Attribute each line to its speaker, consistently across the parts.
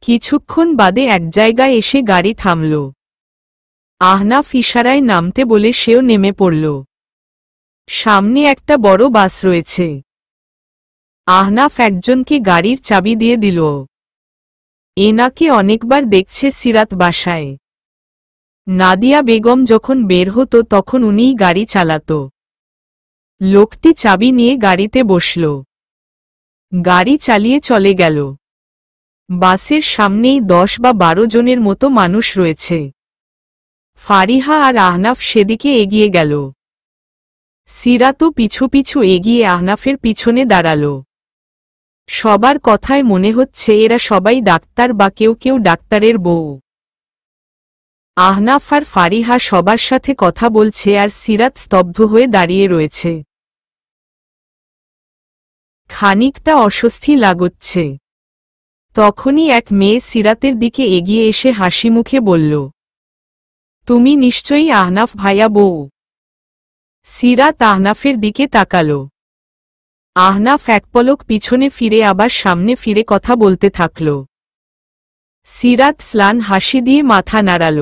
Speaker 1: কিছুক্ষণ বাদে এক জায়গায় এসে গাড়ি থামল। আহনাফ ইশারায় নামতে বলে সেও নেমে পড়ল। সামনে একটা বড় বাস রয়েছে। আহনাফ একজনকে গাড়ির চাবি দিয়ে দিল। এনাকে অনেকবার দেখছে সিরাত বাসায়। নাদিয়া বেগম যখন বের হতো তখন উনিই গাড়ি চালাত। লোকটি চাবি নিয়ে গাড়িতে বসল। গাড়ি চালিয়ে চলে গেল। বাসের সামনেই 10 বা 12 জনের মতো মানুষ রয়েছে। ফারিহা আর আহনাফ সেদিকে এগিয়ে গেল। সিরাতও পিছু পিছু এগিয়ে আহনাফের পিছনে দাঁড়াল। সবার কথায় মনে হচ্ছে এরা সবাই ডাক্তার বা কেউ কেউ ডাক্তারের বউ। আহনাফ আর ফারিহা সবার সাথে কথা বলছে আর সিরাত স্তব্ধ হয়ে দাঁড়িয়ে রয়েছে। খানিকটা অস্বস্তি লাগছে। তখনই এক মেয়ে সিরাতের দিকে এগিয়ে এসে হাসি মুখে বলল, তুমি নিশ্চয়ই আহনাফ ভাইয়া বউ। সিরাত আহনাফের দিকে তাকাল। আহনাফ এক পলক পিছনে ফিরে আবার সামনে ফিরে কথা বলতে থাকল। সিরাত স্লান হাসি দিয়ে মাথা নাড়াল।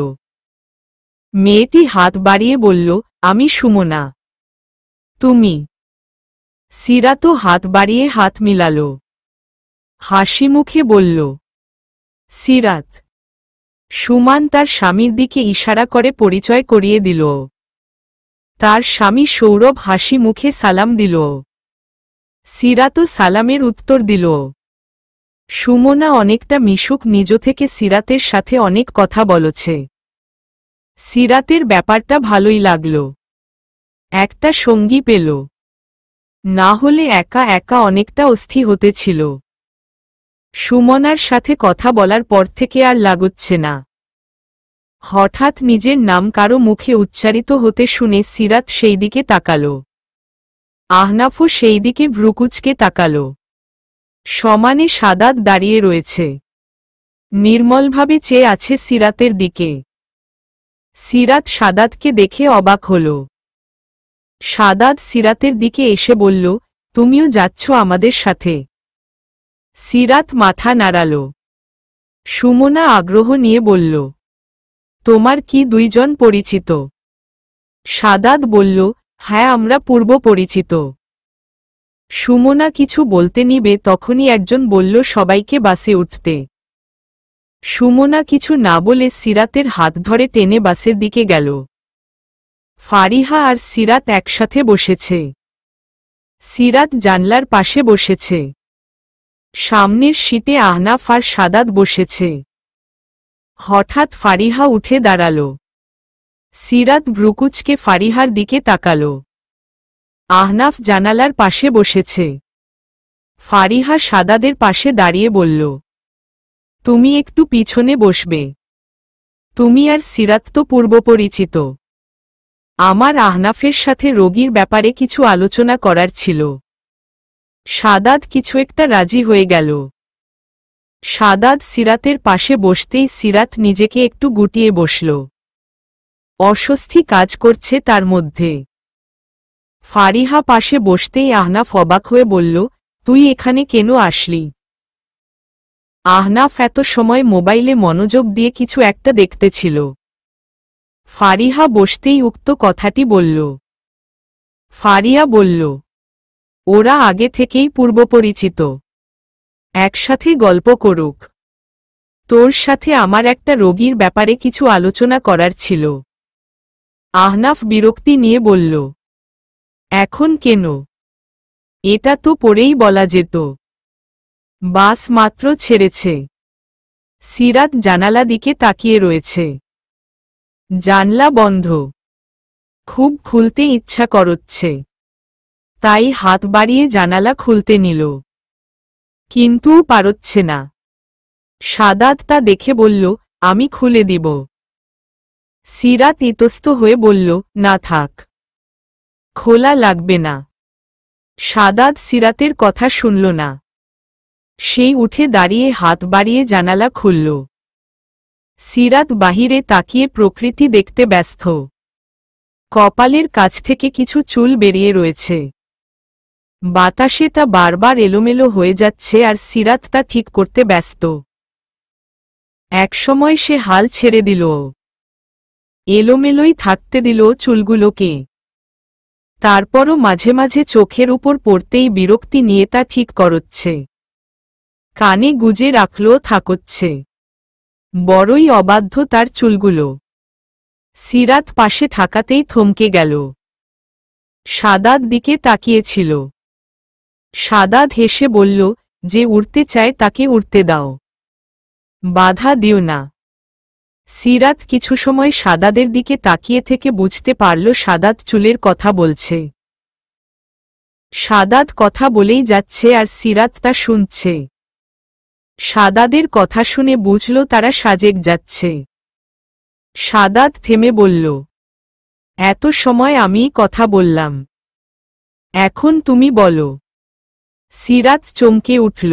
Speaker 1: মেয়েটি হাত বাড়িয়ে বলল, আমি সুমনা। তুমি? সিরাতও হাত বাড়িয়ে হাত মিলাল। হাসি মুখে বলল, সিরাত। সুমান তার স্বামীর দিকে ইশারা করে পরিচয় করিয়ে দিল। তার স্বামী সৌরভ হাসি মুখে সালাম দিল। সিরাতও সালামের উত্তর দিল। সুমনা অনেকটা মিশুক নিজ থেকে সিরাতের সাথে অনেক কথা বলছে। সিরাতের ব্যাপারটা ভালোই লাগল। একটা সঙ্গী পেল। না হলে একা একা অনেকটা অস্থির হতেছিল। সুমনার সাথে কথা বলার পর থেকে আর লাগছে না। হঠাৎ নিজের নাম কারো মুখে উচ্চারিত হতে শুনে সিরাত সেই দিকে তাকাল। আহনাফও সেই দিকে ভ্রুকুচকে তাকাল। সমানে সাদাত দাঁড়িয়ে রয়েছে। নির্মলভাবে চেয়ে আছে সিরাতের দিকে। সিরাত সাদাতকে দেখে অবাক হল। সাদাত সিরাতের দিকে এসে বলল, তুমিও যাচ্ছ আমাদের সাথে? সিরাত মাথা নাড়াল। সুমনা আগ্রহ নিয়ে বলল, তোমার কি দুইজন পরিচিত? সাদাত বলল, হ্যাঁ, আমরা পূর্ব পরিচিত। সুমনা কিছু বলতে নিবে তখনই একজন বলল সবাইকে বাসে উঠতে। সুমনা কিছু না বলে সিরাতের হাত ধরে টেনে বাসের দিকে গেল। ফারিহা আর সিরাত একসাথে বসেছে। সিরাত জানলার পাশে বসেছে। সামনের সিটে আহনাফ আর সাদাত বসেছে। হঠাৎ ফারিহা উঠে দাঁড়াল। সিরাত ভ্রুকুচকে ফারিহার দিকে তাকাল। আহনাফ জানালার পাশে বসেছে। ফারিহা সাদাদের পাশে দাঁড়িয়ে বলল, তুমি একটু পিছনে বসবে। তুমি আর সিরাত তো পূর্ব পরিচিত। আমার আহনাফের সাথে রোগীর ব্যাপারে কিছু আলোচনা করার ছিল। সাদাত কিছু একটা রাজি হয়ে গেল। সাদাত সিরাতের পাশে বসতেই সিরাত নিজেকে একটু গুটিয়ে বসল। অস্বস্তি কাজ করছে তার মধ্যে। ফারিহা পাশে বসতেই আহনাফ অবাক হয়ে বলল, তুই এখানে কেন আসলি? আহনাফ এত সময় মোবাইলে মনোযোগ দিয়ে কিছু একটা দেখতেছিল। ফারিহা বসতেই উক্ত কথাটি বলল। ফারিয়া বলল, ওরা আগে থেকেই পূর্ব পরিচিত। একসাথে গল্প করুক। তোর সাথে আমার একটা রোগীর ব্যাপারে কিছু আলোচনা করার ছিল। আহনাফ বিরক্তি নিয়ে বলল, এখন কেন? এটা তো পরেই বলা যেত। বাস মাত্র ছেড়েছে। সিরাত জানালা দিকে তাকিয়ে রয়েছে। জানলা বন্ধ। খুব খুলতে ইচ্ছা করছে। তাই হাত বাড়িয়ে জানালা খুলতে নিল। কিন্তু পারছে না। সাদাত তা দেখে বলল, আমি খুলে দিব। সিরাত ইতস্ত হয়ে বলল, না থাক। খোলা লাগবে না। সাদাত সিরাতের কথা শুনল না। সেই উঠে দাঁড়িয়ে হাত বাড়িয়ে জানালা খুলল। সিরাত বাহিরে তাকিয়ে প্রকৃতি দেখতে ব্যস্ত। কপালের কাছ থেকে কিছু চুল বেরিয়ে রয়েছে। বাতাসে তা বারবার এলোমেলো হয়ে যাচ্ছে আর সিরাত তা ঠিক করতে ব্যস্ত। একসময় সে হাল ছেড়ে দিল, এলোমেলোই থাকতে দিল চুলগুলোকে। তারপরও মাঝে মাঝে চোখের উপর পড়তেই বিরক্তি নিয়ে তা ঠিক করচ্ছে, কানে গুজে রাখলেও থাকচ্ছে। বড়ই অবাধ্য তার চুলগুলো। সিরাত পাশে থাকাতেই থমকে গেল। সাদাত দিকে তাকিয়েছিল। সাদাত হেসে বলল, যে উড়তে চায় তাকে উড়তে দাও, বাধা দিও না। সিরাত কিছু সময় সাদাদের দিকে তাকিয়ে থেকে বুঝতে পারল সাদাত চুলের কথা বলছে। সাদাত কথা বলেই যাচ্ছে আর সিরাত তা শুনছে। সাদাদের কথা শুনে বুঝল তারা সাজেক যাচ্ছে। সাদাত থেমে বলল, এত সময় আমিই কথা বললাম, এখন তুমি বলো। সিরাত চমকে উঠল,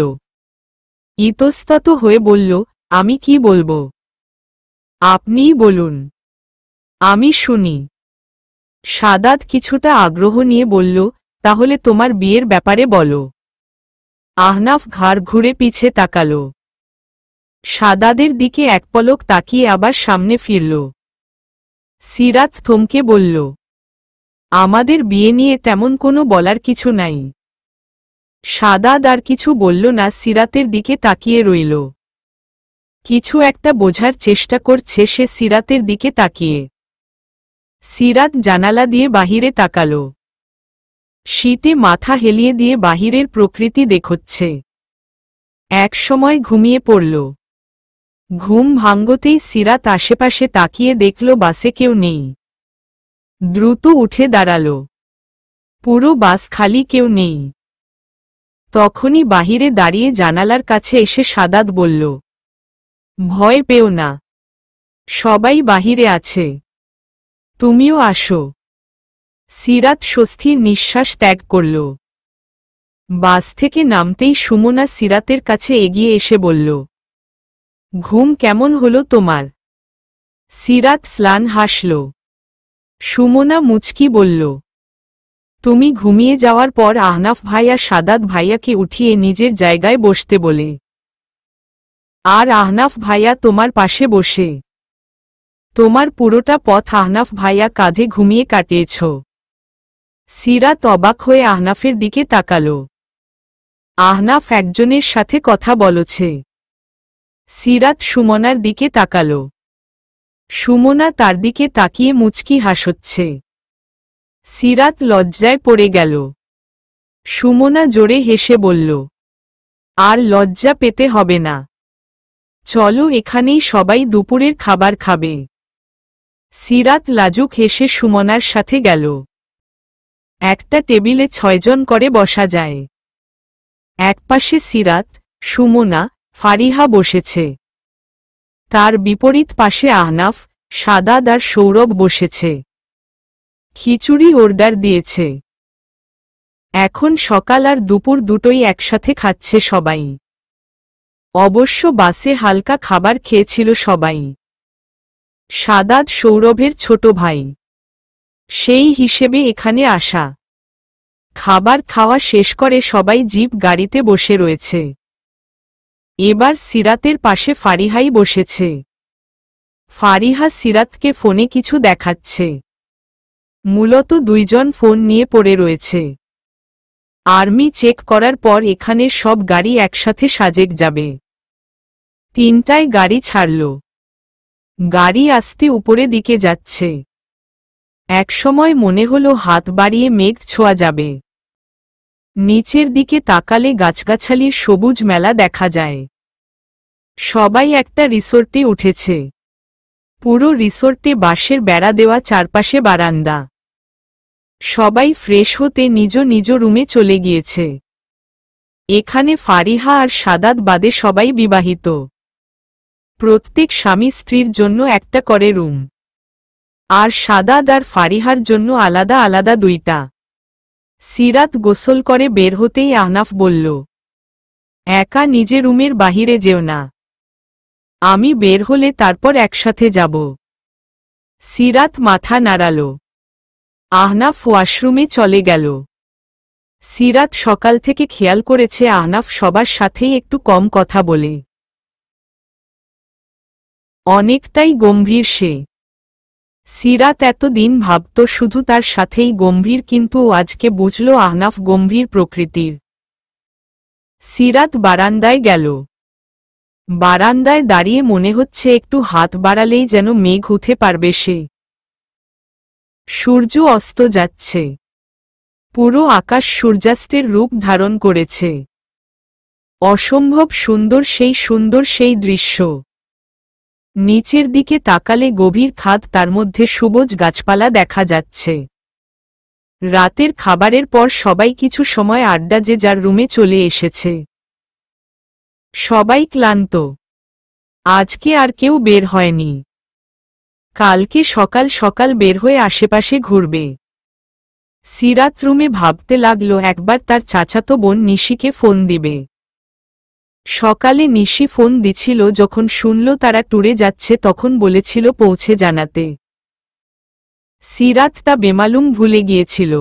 Speaker 1: ইতস্তত হয়ে বলল, আমি কি বলবো? আপনিই বলুন, আমি শুনি। সাদাত কিছুটা আগ্রহ নিয়ে বলল, তাহলে তোমার বিয়ের ব্যাপারে বলো। আহনাফ ঘাড় ঘুরে পিছে তাকাল। সাদাদের দিকে এক পলক তাকিয়ে আবার সামনে ফিরল। সিরাত থমকে বলল, আমাদের বিয়ে নিয়ে তেমন কোনো বলার কিছু নাই। সাদাদ আর কিছু বলল না, সিরাতের দিকে তাকিয়ে রইল। কিছু একটা বোঝার চেষ্টা করছে সে সিরাতের দিকে তাকিয়ে। সিরাত জানালা দিয়ে বাহিরে তাকাল। শীতে মাথা হেলিয়ে দিয়ে বাহিরের প্রকৃতি দেখছে। এক সময় ঘুমিয়ে পড়ল। ঘুম ভাঙ্গতেই সিরাত আশেপাশে তাকিয়ে দেখল বাসে কেউ নেই। দ্রুত উঠে দাঁড়াল। পুরো বাস খালি, কেউ নেই। তখনই বাহিরে দাঁড়িয়ে জানালার কাছে এসে সাদাত বলল, ভয় পেও না, সবাই বাহিরে আছে, তুমিও আসো। সিরাত স্বস্তির নিঃশ্বাস ত্যাগ করল। বাস থেকে নামতেই সুমনা সিরাতের কাছে এগিয়ে এসে বলল, ঘুম কেমন হলো তোমার? সিরাত স্লান হাসল। সুমনা মুচকি বলল, তুমি ঘুমিয়ে যাওয়ার পর আহনাফ ভাইয়া সাদাত ভাইয়াকে উঠিয়ে নিজের জায়গায় বসতে বলে, আর আহনাফ ভাইয়া তোমার পাশে বসে তোমার পুরোটা পথ আহনাফ ভাইয়া কাঁধে ঘুমিয়ে কাটিয়েছ। সিরাত অবাক হয়ে আহনাফের দিকে তাকাল। আহনাফ একজনের সাথে কথা বলছে। সিরাত সুমনার দিকে তাকাল। সুমনা তার দিকে তাকিয়ে মুচকি হাসছে। সিরাত লজ্জায় পড়ে গেল। সুমনা জোরে হেসে বলল, আর লজ্জা পেতে হবে না, চলো এখানেই সবাই দুপুরের খাবার খাবে। সিরাত লাজুক হেসে সুমনার সাথে গেল। একটা টেবিলে 6 জন করে বসা যায়। একপাশে সিরাত, সুমনা, ফারিহা বসেছে। তার বিপরীত পাশে আহনাফ, সাদাত আর সৌরভ বসেছে। খিচুড়ি অর্ডার দিয়েছে। এখন সকাল আর দুপুর দুটোই একসাথে খাচ্ছে সবাই। অবশ্য বাসে হালকা খাবার খেয়েছিল সবাই। সাদাত সৌরভের ছোট ভাই, সেই হিসেবে এখানে আসা। খাবার খাওয়া শেষ করে সবাই জিপ গাড়িতে বসে রয়েছে। এবার সিরাতের পাশে ফারিহাই বসেছে। ফারিহা সিরাতকে ফোনে কিছু দেখাচ্ছে। মূলত দুইজন ফোন নিয়ে পড়ে রয়েছে। আর্মি চেক করার পর এখানের সব গাড়ি একসাথে সাজেক যাবে। 3টায় গাড়ি ছাড়ল। গাড়ি আস্তে উপরে দিকে যাচ্ছে। একসময় মনে হলো হাত বাড়িয়ে মেঘ ছোঁয়া যাবে। নিচের দিকে তাকালে গাছগাছালির সবুজ মেলা দেখা যায়। সবাই একটা রিসোর্টে উঠেছে। পুরো রিসোর্টে বাঁশের বেড়া দেওয়া, চারপাশে বারান্দা। সবাই ফ্রেশ হতে নিজ নিজ রুমে চলে গিয়েছে। এখানে ফারিহা আর সাদাত বাদে সবাই বিবাহিত। প্রত্যেক স্বামী স্ত্রীর জন্য একটা করে রুম, আর সাদাত আর ফারিহার জন্য আলাদা আলাদা 2টা। সিরাত গোসল করে বের হতেই আহনাফ বলল, একা নিজে রুমের বাহিরে যেও না, আমি বের হলে তারপর একসাথে যাব। সিরাত মাথা নাড়াল। আহনাফ ওয়াশরুমে চলে গেল। সিরাত সকাল থেকে খেয়াল করেছে আহনাফ সবার সাথেই একটু কম কথা বলে। অনেকটাই গম্ভীর সে। সিরাত এতদিন ভাবত শুধু তার সাথেই গম্ভীর, কিন্তু আজকে বুঝল আহনাফ গম্ভীর প্রকৃতির। সিরাত বারান্দায় গেল। বারান্দায় দাঁড়িয়ে মনে হচ্ছে একটু হাত বাড়ালেই যেন মেঘ উঠে পারবে সে। সূর্য অস্ত যাচ্ছে। পুরো আকাশ সূর্যাস্তের রূপ ধারণ করেছে। অসম্ভব সুন্দর সেই দৃশ্য। নিচের দিকে তাকালে গভীর খাদ, তার মধ্যে সবুজ গাছপালা দেখা যাচ্ছে। রাতের খাবারের পর সবাই কিছু সময় আড্ডা যে যার রুমে চলে এসেছে। সবাই ক্লান্ত। আজকে আর কেউ বের হয়নি। কালকে সকাল সকাল বের হয়ে আশেপাশে ঘুরবে। সিরাত রুমে ভাবতে লাগলো একবার তার চাচাতো বোন নিশিকে ফোন দিবে। সকালে নিশি ফোন দিছিল, যখন শুনল তারা ট্যুরে যাচ্ছে তখন বলেছিল পৌঁছে জানাতে। সিরাত তা বেমালুম ভুলে গিয়েছিল।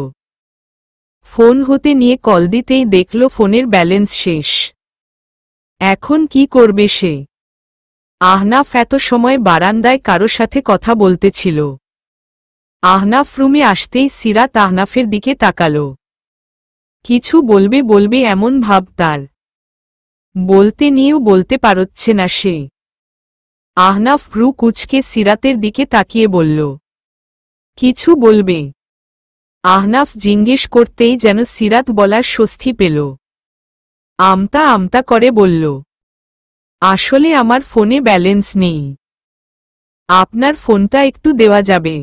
Speaker 1: ফোন হতে নিয়ে কল দিতেই দেখল ফোনের ব্যালেন্স শেষ। এখন কি করবে সে? আহনাফ এত সময় বারান্দায় কারো সাথে কথা বলতেছিল। আহনাফ রুমে আসতেই সিরাত আহনাফের দিকে তাকাল। কিছু বলবে এমন ভাব তার। বলতে নিয়েও বলতে পারছে না সে। আহনাফ ভ্রু কুঁচকে সিরাতের দিকে তাকিয়ে বলল, কিছু বলবে? আহনাফ জিজ্ঞেস করতেই যেন সিরাত বলার স্বস্তি পেল। আমতা আমতা করে বলল, আসলে আমার ফোনে ব্যালেন্স নেই। আপনার ফোনটা একটু দেওয়া যাবে?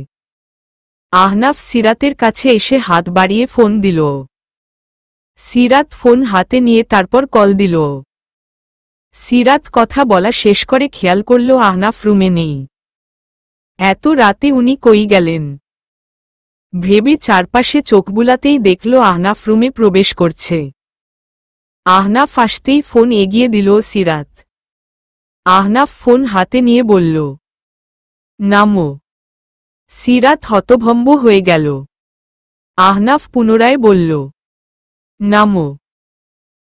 Speaker 1: আহনাফ সিরাতের কাছে এসে হাত বাড়িয়ে ফোন দিল। সিরাত ফোন হাতে নিয়ে তারপর কল দিল। সিরাত কথা বলা শেষ করে খেয়াল করল আহনাফ রুমে নেই। এত রাতে উনি কই গেলেন? ভেবে চারপাশে চোখ বুলাতেই দেখল আহনাফ রুমে প্রবেশ করছে। আহনাফ আসতেই ফোন এগিয়ে দিল সিরাত। আহনাফ ফোন হাতে নিয়ে বলল, নামো। সিরাত হতভম্ব হয়ে গেল। আহনাফ পুনরায় বলল, নামো,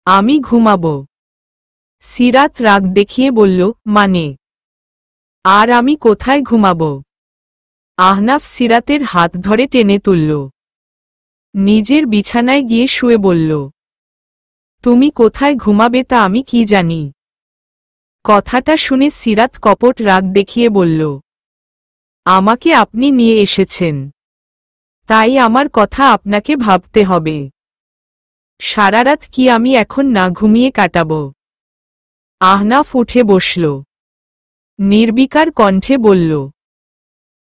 Speaker 1: আমি ঘুমাবো। সিরাত রাগ দেখিয়ে বলল, মানে? আর আমি কোথায় ঘুমাবো? আহনাফ সিরাতের হাত ধরে টেনে তুলল। নিজের বিছানায় গিয়ে শুয়ে বলল, তুমি কোথায় ঘুমাবে তা আমি কি জানি? কথাটা শুনে সিরাত কপট রাগ দেখিয়ে বলল, আমাকে আপনি নিয়ে এসেছেন, তাই আমার কথা আপনাকে ভাবতে হবে। সারারাত কি আমি এখন না ঘুমিয়ে কাটাব? আহনাফ উঠে বসল। নির্বিকার কণ্ঠে বলল,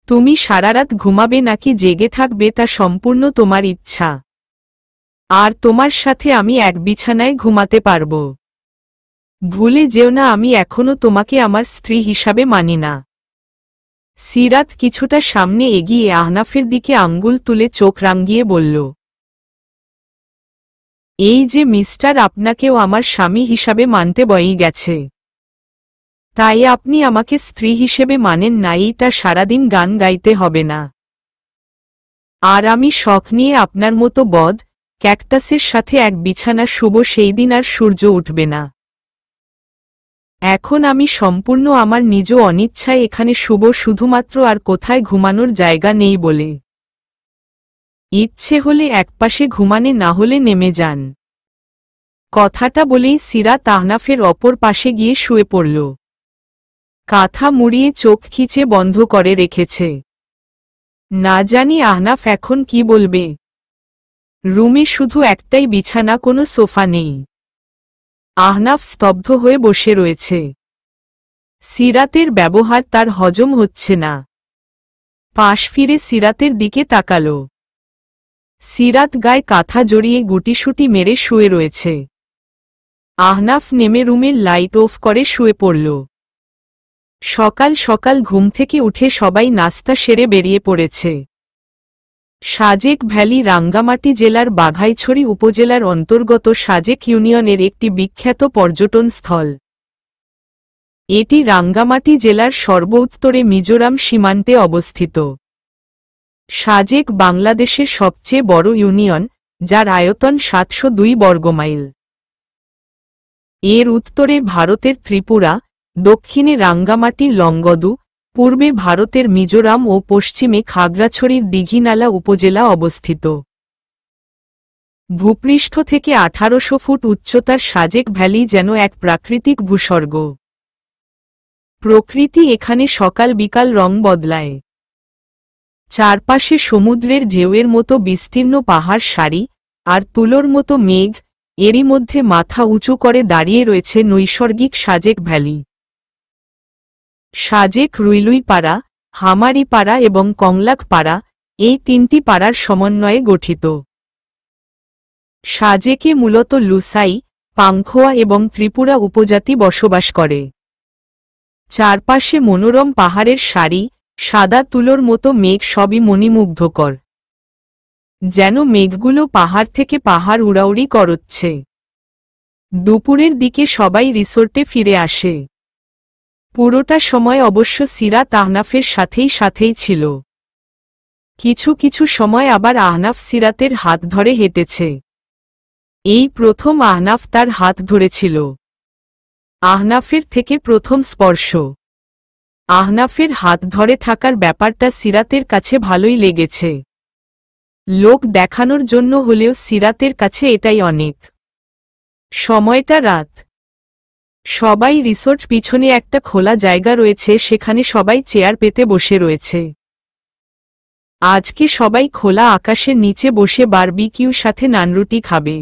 Speaker 1: তুমি সারারাত ঘুমাবে নাকি জেগে থাকবে তা সম্পূর্ণ তোমার ইচ্ছা। আর তোমার সাথে আমি এক বিছানায় ঘুমাতে পারব। ভুলে যেও না আমি এখনো তোমাকে আমার স্ত্রী হিসাবে মানি না। সিরাত কিছুটা সামনে এগিয়ে আহনাফের দিকে আঙ্গুল তুলে চোখ রাঙিয়ে বলল, এই যে মিস্টার, আপনাকেও আমার স্বামী হিসাবে মানতে বই গেছে, তাই আপনি আমাকে স্ত্রী হিসেবে মানেন না, এইটা সারাদিন গান গাইতে হবে না। আর আমি শখ নিয়ে আপনার মতো বদ ক্যাকটাসের সাথে এক বিছানা শুব, সেই দিন আর সূর্য উঠবে না। এখন আমি সম্পূর্ণ আমার নিজ অনিচ্ছায় এখানে শুব, শুধুমাত্র আর কোথায় ঘুমানোর জায়গা নেই বলে। ইচ্ছে হলে একপাশে ঘুমানে, না হলে নেমে যান। কথাটা বলেই সিরাত আহনাফের অপর পাশে গিয়ে শুয়ে পড়ল। কাঁথা মুড়িয়ে চোখ খিচে বন্ধ করে রেখেছে। না জানি আহনাফ এখন কি বলবে। রুমে শুধু একটাই বিছানা, কোনো সোফা নেই। আহনাফ স্তব্ধ হয়ে বসে রয়েছে। সিরাতের ব্যবহার তার হজম হচ্ছে না। পাশ ফিরে সিরাতের দিকে তাকাল। সিরাত গায়ে কাঁথা জড়িয়ে গুটিসুটি মেরে শুয়ে রয়েছে। আহনাফ নেমে রুমের লাইট অফ করে শুয়ে পড়ল। সকাল সকাল ঘুম থেকে উঠে সবাই নাস্তা সেরে বেরিয়ে পড়েছে। সাজেক ভ্যালি রাঙ্গামাটি জেলার বাঘাইছড়ি উপজেলার অন্তর্গত সাজেক ইউনিয়নের একটি বিখ্যাত পর্যটন স্থল। এটি রাঙ্গামাটি জেলার সর্বোত্তরে মিজোরাম সীমান্তে অবস্থিত। সাজেক বাংলাদেশের সবচেয়ে বড় ইউনিয়ন, যার আয়তন 702 বর্গমাইল। এর উত্তরে ভারতের ত্রিপুরা দক্ষিণে রাঙ্গামাটির লংগদু, পূর্বে ভারতের মিজোরাম ও পশ্চিমে খাগড়াছড়ির দীঘিনালা উপজেলা অবস্থিত। ভূপৃষ্ঠ থেকে 1800 ফুট উচ্চতার সাজেক ভ্যালি যেন এক প্রাকৃতিক ভূস্বর্গ। প্রকৃতি এখানে সকাল বিকাল রং বদলায়। চারপাশে সমুদ্রের ঢেউয়ের মতো বিস্তীর্ণ পাহাড় সারি, আর তুলোর মতো মেঘ, এরই মধ্যে মাথা উঁচু করে দাঁড়িয়ে রয়েছে নৈসর্গিক সাজেক ভ্যালি। সাজেক রুইলুইপাড়া, হামারিপাড়া এবং কংলাকপাড়া, এই তিনটি পাড়ার সমন্বয়ে গঠিত। সাজেকে মূলত লুসাই, পাংখোয়া এবং ত্রিপুরা উপজাতি বসবাস করে। চারপাশে মনোরম পাহাড়ের সারি, সাদা তুলোর মতো মেঘ সবই মণিমুগ্ধকর। যেন মেঘগুলো পাহাড় থেকে পাহাড় উড়াউড়ি করছে। দুপুরের দিকে সবাই রিসোর্টে ফিরে আসে। পুরোটা সময় অবশ্য সিরাত আহনাফের সাথেই ছিল। কিছু কিছু সময় আবার আহনাফ সিরাতের হাত ধরে হেঁটেছে। এই প্রথম আহনাফ তার হাত ধরেছিল। আহনাফের থেকে প্রথম স্পর্শ। আহনাফের হাত ধরে থাকার ব্যাপারটা সিরাতের কাছে ভালোই লেগেছে। লোক দেখানোর জন্য হলেও সিরাতের কাছে এটাই অনেক। সময়টা রাত। সবাই রিসোর্ট পিছনে একটা খোলা জায়গা রয়েছে, সেখানে সবাই চেয়ার পেতে বসে রয়েছে। আজকে সবাই খোলা আকাশের নিচে বসে বারবিকিউ সাথে নানরুটি খাবে।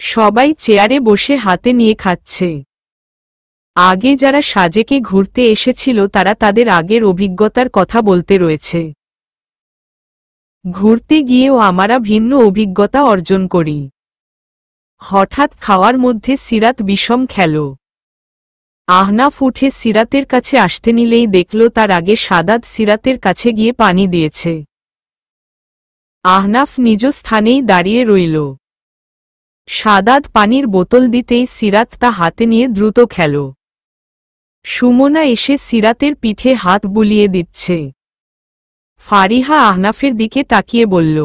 Speaker 1: সবাই চেয়ারে বসে হাতে নিয়ে খাচ্ছে। আগে যারা সাজেকে ঘুরতে এসেছিল তারা তাদের আগের অভিজ্ঞতার কথা বলতে রয়েছে। ঘুরতে গিয়েও আমরা ভিন্ন অভিজ্ঞতা অর্জন করি। হঠাৎ খাওয়ার মধ্যে সিরাত বিষম খেল। আহনাফ উঠে সিরাতের কাছে আসতে নিলেই দেখল তার আগে সাদাত সিরাতের কাছে গিয়ে পানি দিয়েছে। আহনাফ নিজ স্থানেই দাঁড়িয়ে রইল। সাদাত পানির বোতল দিতেই সিরাত তা হাতে নিয়ে দ্রুত খেল। সুমনা এসে সিরাতের পিঠে হাত বুলিয়ে দিচ্ছে। ফারিহা আহনাফের দিকে তাকিয়ে বলল,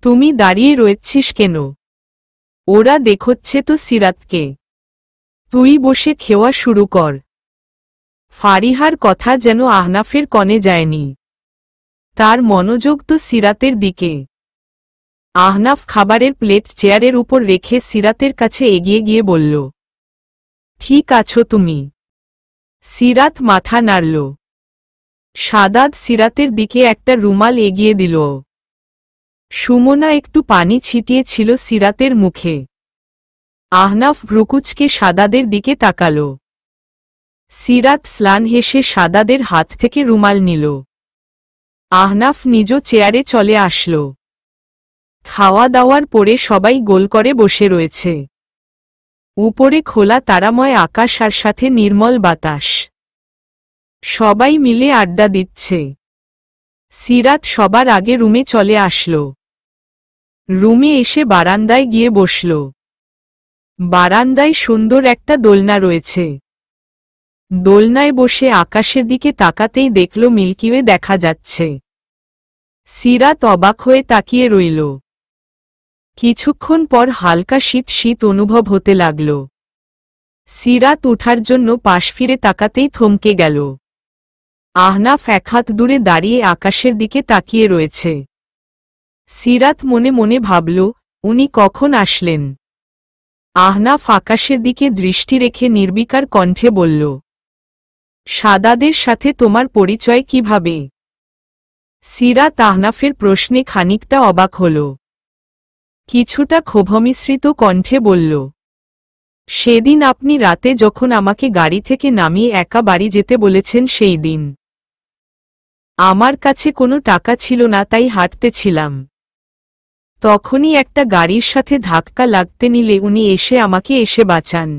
Speaker 1: তুমি দাঁড়িয়ে রয়েছিস কেন? ওরা দেখছে তো সিরাতকে। তুই বসে খেওয়া শুরু কর। ফারিহার কথা যেন আহনাফের কনে যায়নি। তার মনোযোগ তো সিরাতের দিকে। আহনাফ খাবারের প্লেট চেয়ারের উপর রেখে সিরাতের কাছে এগিয়ে গিয়ে বলল, ঠিক আছো তুমি? সিরাত মাথা নাড়ল। সাদাত সিরাতের দিকে একটা রুমাল এগিয়ে দিল। সুমনা একটু পানি ছিটিয়েছিল সিরাতের মুখে। আহনাফ ভ্রুকুচকে সাদাদের দিকে তাকাল। সিরাত স্লান হেসে সাদাদের হাত থেকে রুমাল নিল। আহনাফ নিজ চেয়ারে চলে আসল। খাওয়া দাওয়ার পরে সবাই গোল করে বসে রয়েছে। উপরে খোলা তারাময় আকাশ আর সাথে নির্মল বাতাস। সবাই মিলে আড্ডা দিচ্ছে। সিরাত সবার আগে রুমে চলে আসল। রুমে এসে বারান্দায় গিয়ে বসল। বারান্দায় সুন্দর একটা দোলনা রয়েছে। দোলনায় বসে আকাশের দিকে তাকাতেই দেখল মিল্কিওয়ে দেখা যাচ্ছে। সিরাত অবাক হয়ে তাকিয়ে রইল। কিছুক্ষণ পর হালকা শীত শীত অনুভব হতে লাগল। সিরাত উঠার জন্য পাশ ফিরে তাকাতেই থমকে গেল। আহনাফ এক হাত দূরে দাঁড়িয়ে আকাশের দিকে তাকিয়ে রয়েছে। সিরাত মনে মনে ভাবল, উনি কখন আসলেন? আহনাফ আকাশের দিকে দৃষ্টি রেখে নির্বিকার কণ্ঠে বলল, সাদাদের সাথে তোমার পরিচয় কিভাবে? সিরাত আহনাফের প্রশ্নে খানিকটা অবাক হল। কিছুটা ক্ষোভমিশ্রিত কণ্ঠে বলল, সেদিন আপনি রাতে যখন আমাকে গাড়ি থেকে নামিয়ে একা বাড়ি যেতে বলেছেন সেই দিন। আমার কাছে কোনো টাকা ছিল না, তাই হাঁটতেছিলাম। তখনই একটা গাড়ির সাথে ধাক্কা লাগতে নিলে উনি এসে আমাকে বাঁচান।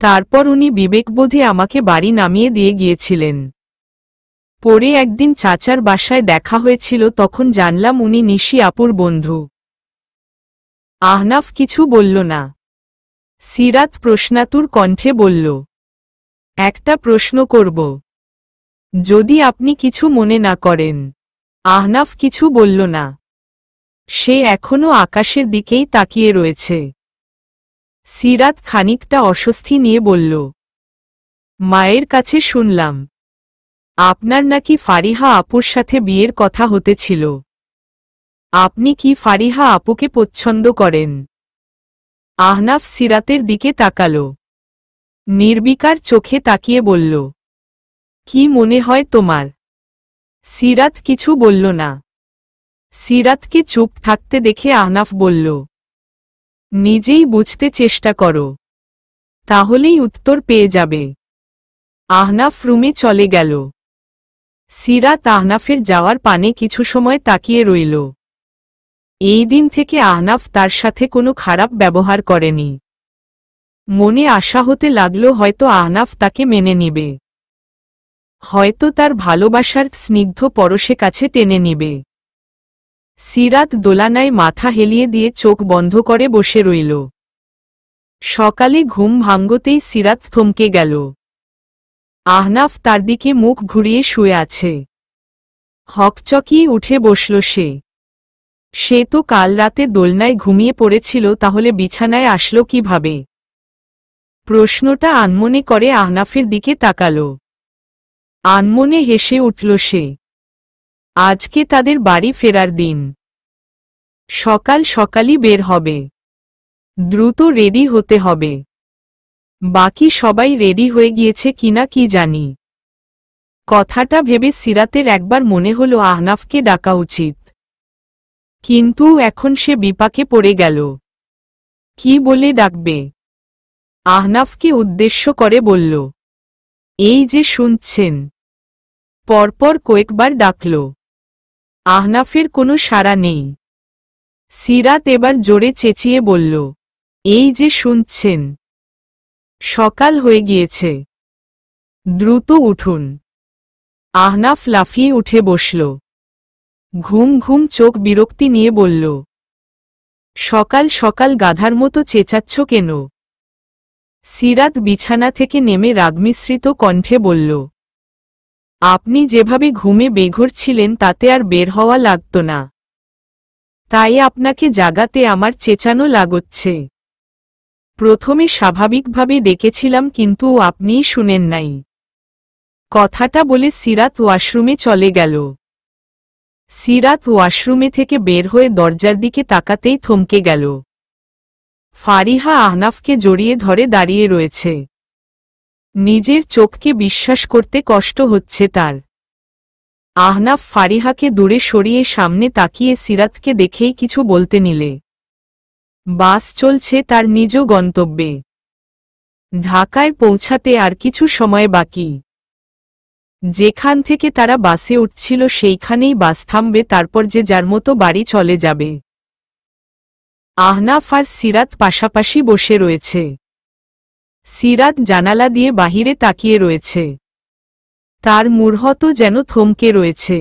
Speaker 1: তারপর উনি বিবেকবোধে আমাকে বাড়ি নামিয়ে দিয়ে গিয়েছিলেন। পরে একদিন চাচার বাসায় দেখা হয়েছিল, তখন জানলাম উনি নিশি আপুর বন্ধু। আহনাফ কিছু বলল না। সিরাত প্রশ্নাতুর কণ্ঠে বলল, একটা প্রশ্ন করব, যদি আপনি কিছু মনে না করেন। আহনাফ কিছু বলল না। সে এখনো আকাশের দিকেই তাকিয়ে রয়েছে। সিরাত খানিকটা অস্বস্তি নিয়ে বলল, মায়ের কাছে শুনলাম আপনার নাকি ফারিহা আপুর সাথে বিয়ের কথা হতেছিল। আপনি কি ফারিহা আপুকে পছন্দ করেন? আহনাফ সিরাতের দিকে তাকাল। নির্বিকার চোখে তাকিয়ে বলল, কি মনে হয় তোমার? সিরাত কিছু বলল না। সিরাতকে চুপ থাকতে দেখে আহনাফ বলল, নিজেই বুঝতে চেষ্টা করো, তাহলেই উত্তর পেয়ে যাবে। আহনাফ রুমে চলে গেল। সিরাত আহনাফের যাওয়ার পানে কিছু সময় তাকিয়ে রইল। এই দিন থেকে আহনাফ তার সাথে কোনো খারাপ ব্যবহার করেনি। মনে আশা হতে লাগল হয়তো আহনাফ তাকে মেনে নিবে, হয়তো তার ভালোবাসার স্নিগ্ধ পরশে কাছে টেনে নিবে। সিরাত দোলানায় মাথা হেলিয়ে দিয়ে চোখ বন্ধ করে বসে রইল। সকালে ঘুম ভাঙ্গতেই সিরাত থমকে গেল। আহনাফ তার দিকে মুখ ঘুরিয়ে শুয়ে আছে। হকচকিয়ে উঠে বসল সে। সে তো কাল রাতে দোলনায় ঘুমিয়ে পড়েছিল, তাহলে বিছানায় আসলো কিভাবে? প্রশ্নটা আনমনে করে আহনাফের দিকে তাকাল। আনমনে হেসে উঠল সে। আজকে তাদের বাড়ি ফেরার দিন। সকাল সকালই বের হবে। দ্রুত রেডি হতে হবে। বাকি সবাই রেডি হয়ে গিয়েছে কিনা কি জানি। কথাটা ভেবে সিরাতের একবার মনে হলো আহনাফকে ডাকা উচিত, কিন্তু এখন সে বিপাকে পড়ে গেল। কি বলে ডাকবে? আহনাফকে উদ্দেশ্য করে বলল, এই যে শুনছেন। পরপর কয়েকবার ডাকল। আহনাফের কোনো সাড়া নেই। সিরাত এবার জোরে চেঁচিয়ে বলল, এই যে শুনছেন। সকাল হয়ে গিয়েছে, দ্রুত উঠুন। আহনাফ লাফিয়ে উঠে বসল। ঘুম ঘুম চোখ বিরক্তি নিয়ে বলল, সকাল সকাল গাধার মতো চেঁচাচ্ছ কেন? সিরাত বিছানা থেকে নেমে রাগমিশ্রিত কণ্ঠে বলল, আপনি যেভাবে ঘুমে বেঘোর ছিলেন তাতে আর বের হওয়া লাগত না, তাই আপনাকে জাগাতে আমার চেঁচানো লাগছে। প্রথমে স্বাভাবিকভাবে ডেকেছিলাম, কিন্তু আপনিই শুনেন নাই। কথাটা বলে সিরাত ওয়াশরুমে চলে গেল। সিরাত ওয়াশরুমে থেকে বের হয়ে দরজার দিকে তাকাতেই থমকে গেল। ফারিহা আহনাফকে জড়িয়ে ধরে দাঁড়িয়ে রয়েছে। নিজের চোখকে বিশ্বাস করতে কষ্ট হচ্ছে তার। আহনাফ ফারিহাকে দূরে সরিয়ে সামনে তাকিয়ে সিরাতকে দেখেই কিছু বলতে নিলে। বাস চলছে তার নিজ গন্তব্যে। ঢাকায় পৌঁছাতে আর কিছু সময় বাকি। যেখান থেকে তারা বাসে উঠছিল সেইখানেই বাস থামবে, তারপর যে যার মতো বাড়ি চলে যাবে। আহনাফ আর সিরাত পাশাপাশি বসে রয়েছে। সিরাত জানালা দিয়ে বাহিরে তাকিয়ে রয়েছে। তার মূর্হত যেন থমকে রয়েছে।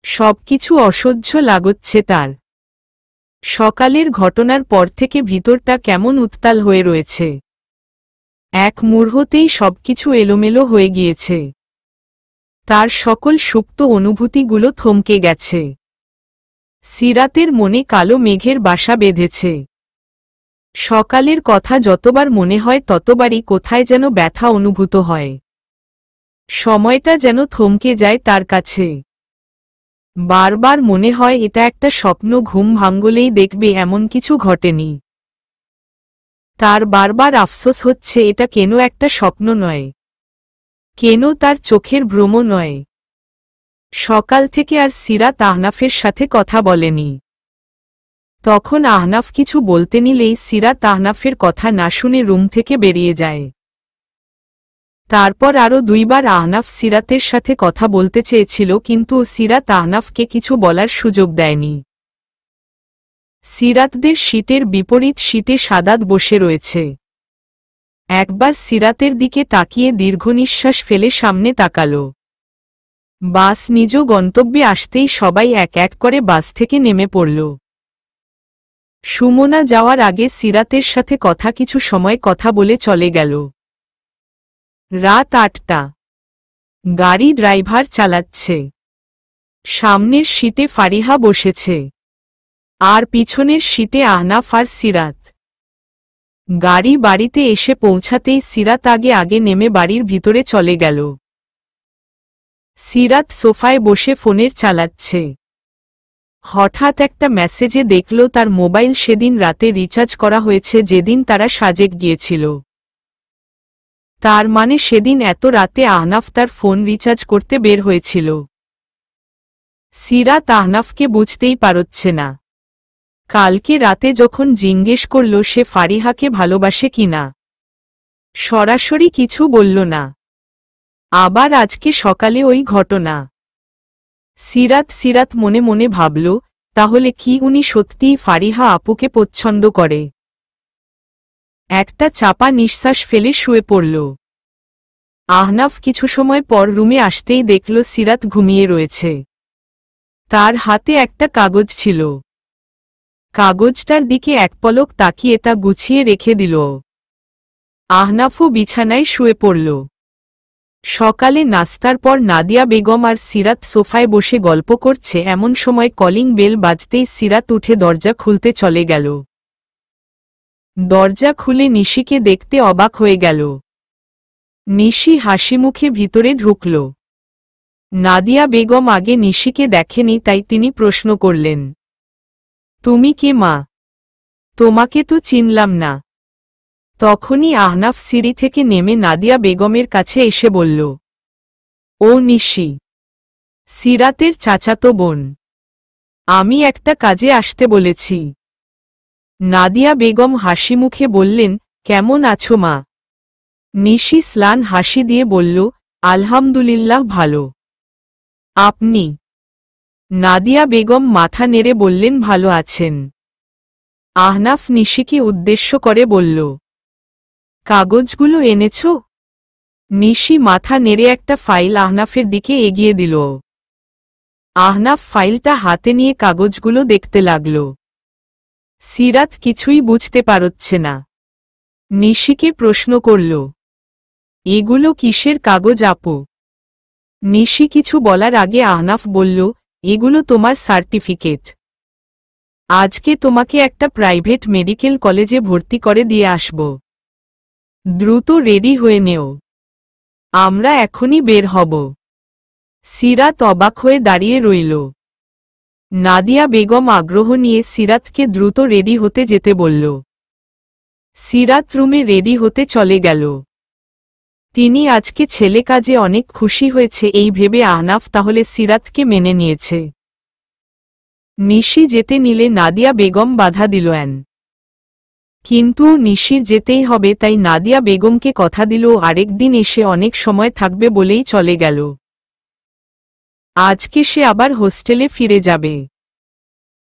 Speaker 1: সবকিছু অসহ্য লাগছে তার। সকালের ঘটনার পর থেকে ভিতরটা কেমন উত্তাল হয়ে রয়েছে। এক মুহূর্তেই সবকিছু এলোমেলো হয়ে গিয়েছে। তার সকল সুপ্ত অনুভূতিগুলো থমকে গেছে। সিরাতের মনে কালো মেঘের বাসা বেঁধেছে। সকালের কথা যতবার মনে হয় ততবারই কোথায় যেন ব্যথা অনুভূত হয়। সময়টা যেন থমকে যায় তার কাছে। বারবার মনে হয় এটা একটা স্বপ্ন, ঘুম ভাঙলেই দেখবে এমন কিছু ঘটেনি। তার বারবার আফসোস হচ্ছে এটা কেন একটা স্বপ্ন নয়, কেন তার চোখের ভ্রম নয়। সকাল থেকে আর সিরাত আহনাফের সাথে কথা বলেনি। তখন আহনাফ কিছু বলতে নিলেই সিরাত আহনাফের কথা না শুনে রুম থেকে বেরিয়ে যায়। তারপর আরও দুইবার আহনাফ সিরাতের সাথে কথা বলতে চেয়েছিল, কিন্তু সিরাত আহনাফকে কিছু বলার সুযোগ দেয়নি। সিরাতদের সিটের বিপরীত সিটে সাদাত বসে রয়েছে। একবার সিরাতের দিকে তাকিয়ে দীর্ঘনিশ্বাস ফেলে সামনে তাকাল। বাস নিজ গন্তব্যে আসতেই সবাই এক এক করে বাস থেকে নেমে পড়ল। সুমনা যাওয়ার আগে সিরাতের সাথে কিছু সময় কথা বলে চলে গেল। রাত ৮টা। গাড়ি ড্রাইভার চালাচ্ছে। সামনের সিটে ফারিহা বসেছে, আর পিছনের সিটে আহনাফ আর সিরাত। গাড়ি বাড়িতে এসে পৌঁছাতেই সিরাত আগে আগে নেমে বাড়ির ভিতরে চলে গেল। সিরাত সোফায় বসে ফোনের চালাচ্ছে। হঠাৎ একটা মেসেজে দেখল তার মোবাইল সেদিন রাতে রিচার্জ করা হয়েছে যেদিন তারা সাজেক গিয়েছিল। তার মানে সেদিন এত রাতে আহনাফ তার ফোন রিচার্জ করতে বের হয়েছিল। সিরাত আহনাফকে বুঝতেই পারছে না। কালকে রাতে যখন জিজ্ঞেস করল সে ফারিহাকে ভালোবাসে কিনা, সরাসরি কিছু বলল না। আবার আজকে সকালে ওই ঘটনা। সিরাত মনে মনে ভাবল, তাহলে কি উনি সত্যিই ফারিহা আপুকে পছন্দ করে? একটা চাপা নিঃশ্বাস ফেলে শুয়ে পড়ল। আহনাফ কিছু সময় পর রুমে আসতেই দেখল সিরাত ঘুমিয়ে রয়েছে। তার হাতে একটা কাগজ ছিল। কাগজটার দিকে এক পলক তাকিয়ে তা গুছিয়ে রেখে দিল। আহনাফও বিছানায় শুয়ে পড়ল। সকালে নাস্তার পর নাদিয়া বেগম আর সিরাত সোফায় বসে গল্প করছে, এমন সময় কলিং বেল বাজতেই সিরাত উঠে দরজা খুলতে চলে গেল। দরজা খুলে নিশিকে দেখতে অবাক হয়ে গেল। নিশি হাসিমুখে ভিতরে ঢুকল। নাদিয়া বেগম আগে নিশিকে দেখেনি, তাই তিনি প্রশ্ন করলেন, তুমি কে মা? তোমাকে তো চিনলাম না। তখনই আহনাফ সিঁড়ি থেকে নেমে নাদিয়া বেগমের কাছে এসে বলল, ও নিশি, সিরাতের চাচাতো বোন। আমি একটা কাজে আসতে বলেছি। নাদিয়া বেগম হাসিমুখে বললেন, কেমন আছো মা? নিশি স্লান হাসি দিয়ে বলল, আলহামদুলিল্লাহ ভালো। আপনি? নাদিয়া বেগম মাথা নেড়ে বললেন, ভালো আছেন। আহনাফ নিশিকে উদ্দেশ্য করে বলল, কাগজগুলো এনেছ? নিশি মাথা নেড়ে একটা ফাইল আহনাফের দিকে এগিয়ে দিল। আহনাফ ফাইলটা হাতে নিয়ে কাগজগুলো দেখতে লাগল। সিরাত কিছুই বুঝতে পারছে না। নিশিকে প্রশ্ন করল, এগুলো কিসের কাগজ আপু? নিশি কিছু বলার আগে আহনাফ বলল, এগুলো তোমার সার্টিফিকেট। আজকে তোমাকে একটা প্রাইভেট মেডিকেল কলেজে ভর্তি করে দিয়ে আসব। দ্রুত রেডি হয়ে নেও, আমরা এখনই বের হব। সিরাত অবাক হয়ে দাঁড়িয়ে রইল। নাদিয়া বেগম আগ্রহ নিয়ে সিরাতকে দ্রুত রেডি হতে যেতে বলল। সিরাত রুমে রেডি হতে চলে গেল। তিনি আজকে ছেলে কাজে অনেক খুশি হয়েছে এই ভেবে আহনাফ তাহলে সিরাতকে মেনে নিয়েছে। নিশি যেতে নিলে নাদিয়া বেগম বাধা দিল। কিন্তু নিশির যেতেই হবে, তাই নাদিয়া বেগমকে কথা দিল আরেকদিন এসে অনেক সময় থাকবে বলেই চলে গেল। আজকে সে আবার হোস্টেলে ফিরে যাবে।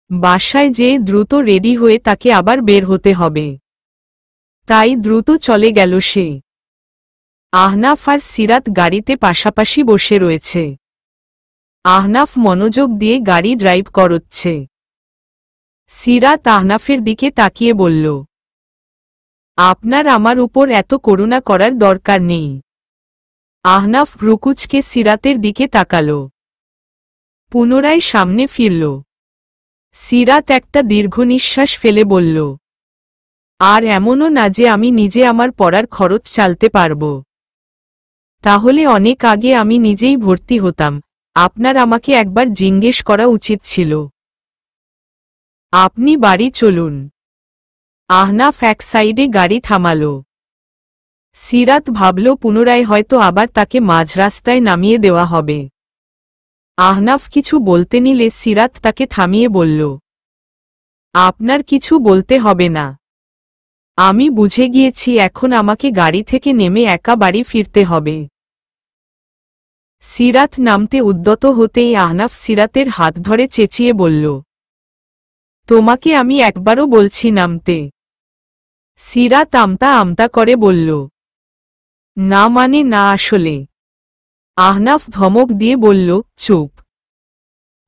Speaker 1: বাসায় যেয়ে দ্রুত রেডি হয়ে তাকে আবার বের হতে হবে। তাই দ্রুত চলে গেল সে। আহনাফ আর সিরাত গাড়িতে পাশাপাশি বসে রয়েছে। আহনাফ মনোযোগ দিয়ে গাড়ি ড্রাইভ করছে। সিরাত আহনাফের দিকে তাকিয়ে বলল, আপনার আমার উপর এত করুণা করার দরকার নেই। আহনাফ ভ্রুকুচকে সিরাতের দিকে তাকাল। পুনরায় সামনে ফিরল। সিরাত একটা দীর্ঘ নিঃশ্বাস ফেলে বলল, আর এমনও না যে আমি নিজে আমার পড়ার খরচ চালাতে পারব। তাহলে অনেক আগে আমি নিজেই ভর্তি হতাম। আপনার আমাকে একবার জিজ্ঞেস করা উচিত ছিল। আপনি বাড়ি চলুন। আহনাফ এক সাইডে গাড়ি থামাল। সিরাত ভাবল পুনরায় হয়তো আবার তাকে মাঝ রাস্তায় নামিয়ে দেওয়া হবে। আহনাফ কিছু বলতে নিলে সিরাত তাকে থামিয়ে বলল, আপনার কিছু বলতে হবে না। আমি বুঝে গিয়েছি এখন আমাকে গাড়ি থেকে নেমে একা বাড়ি ফিরতে হবে। সিরাত নামতে উদ্যত হতেই আহনাফ সিরাতের হাত ধরে চেঁচিয়ে বলল, তোমাকে আমি একবারও বলছি নামতে। সিরাত আমতা আমতা করে বলল, না মানে না আসলে। আহনাফ ধমক দিয়ে বলল, চুপ।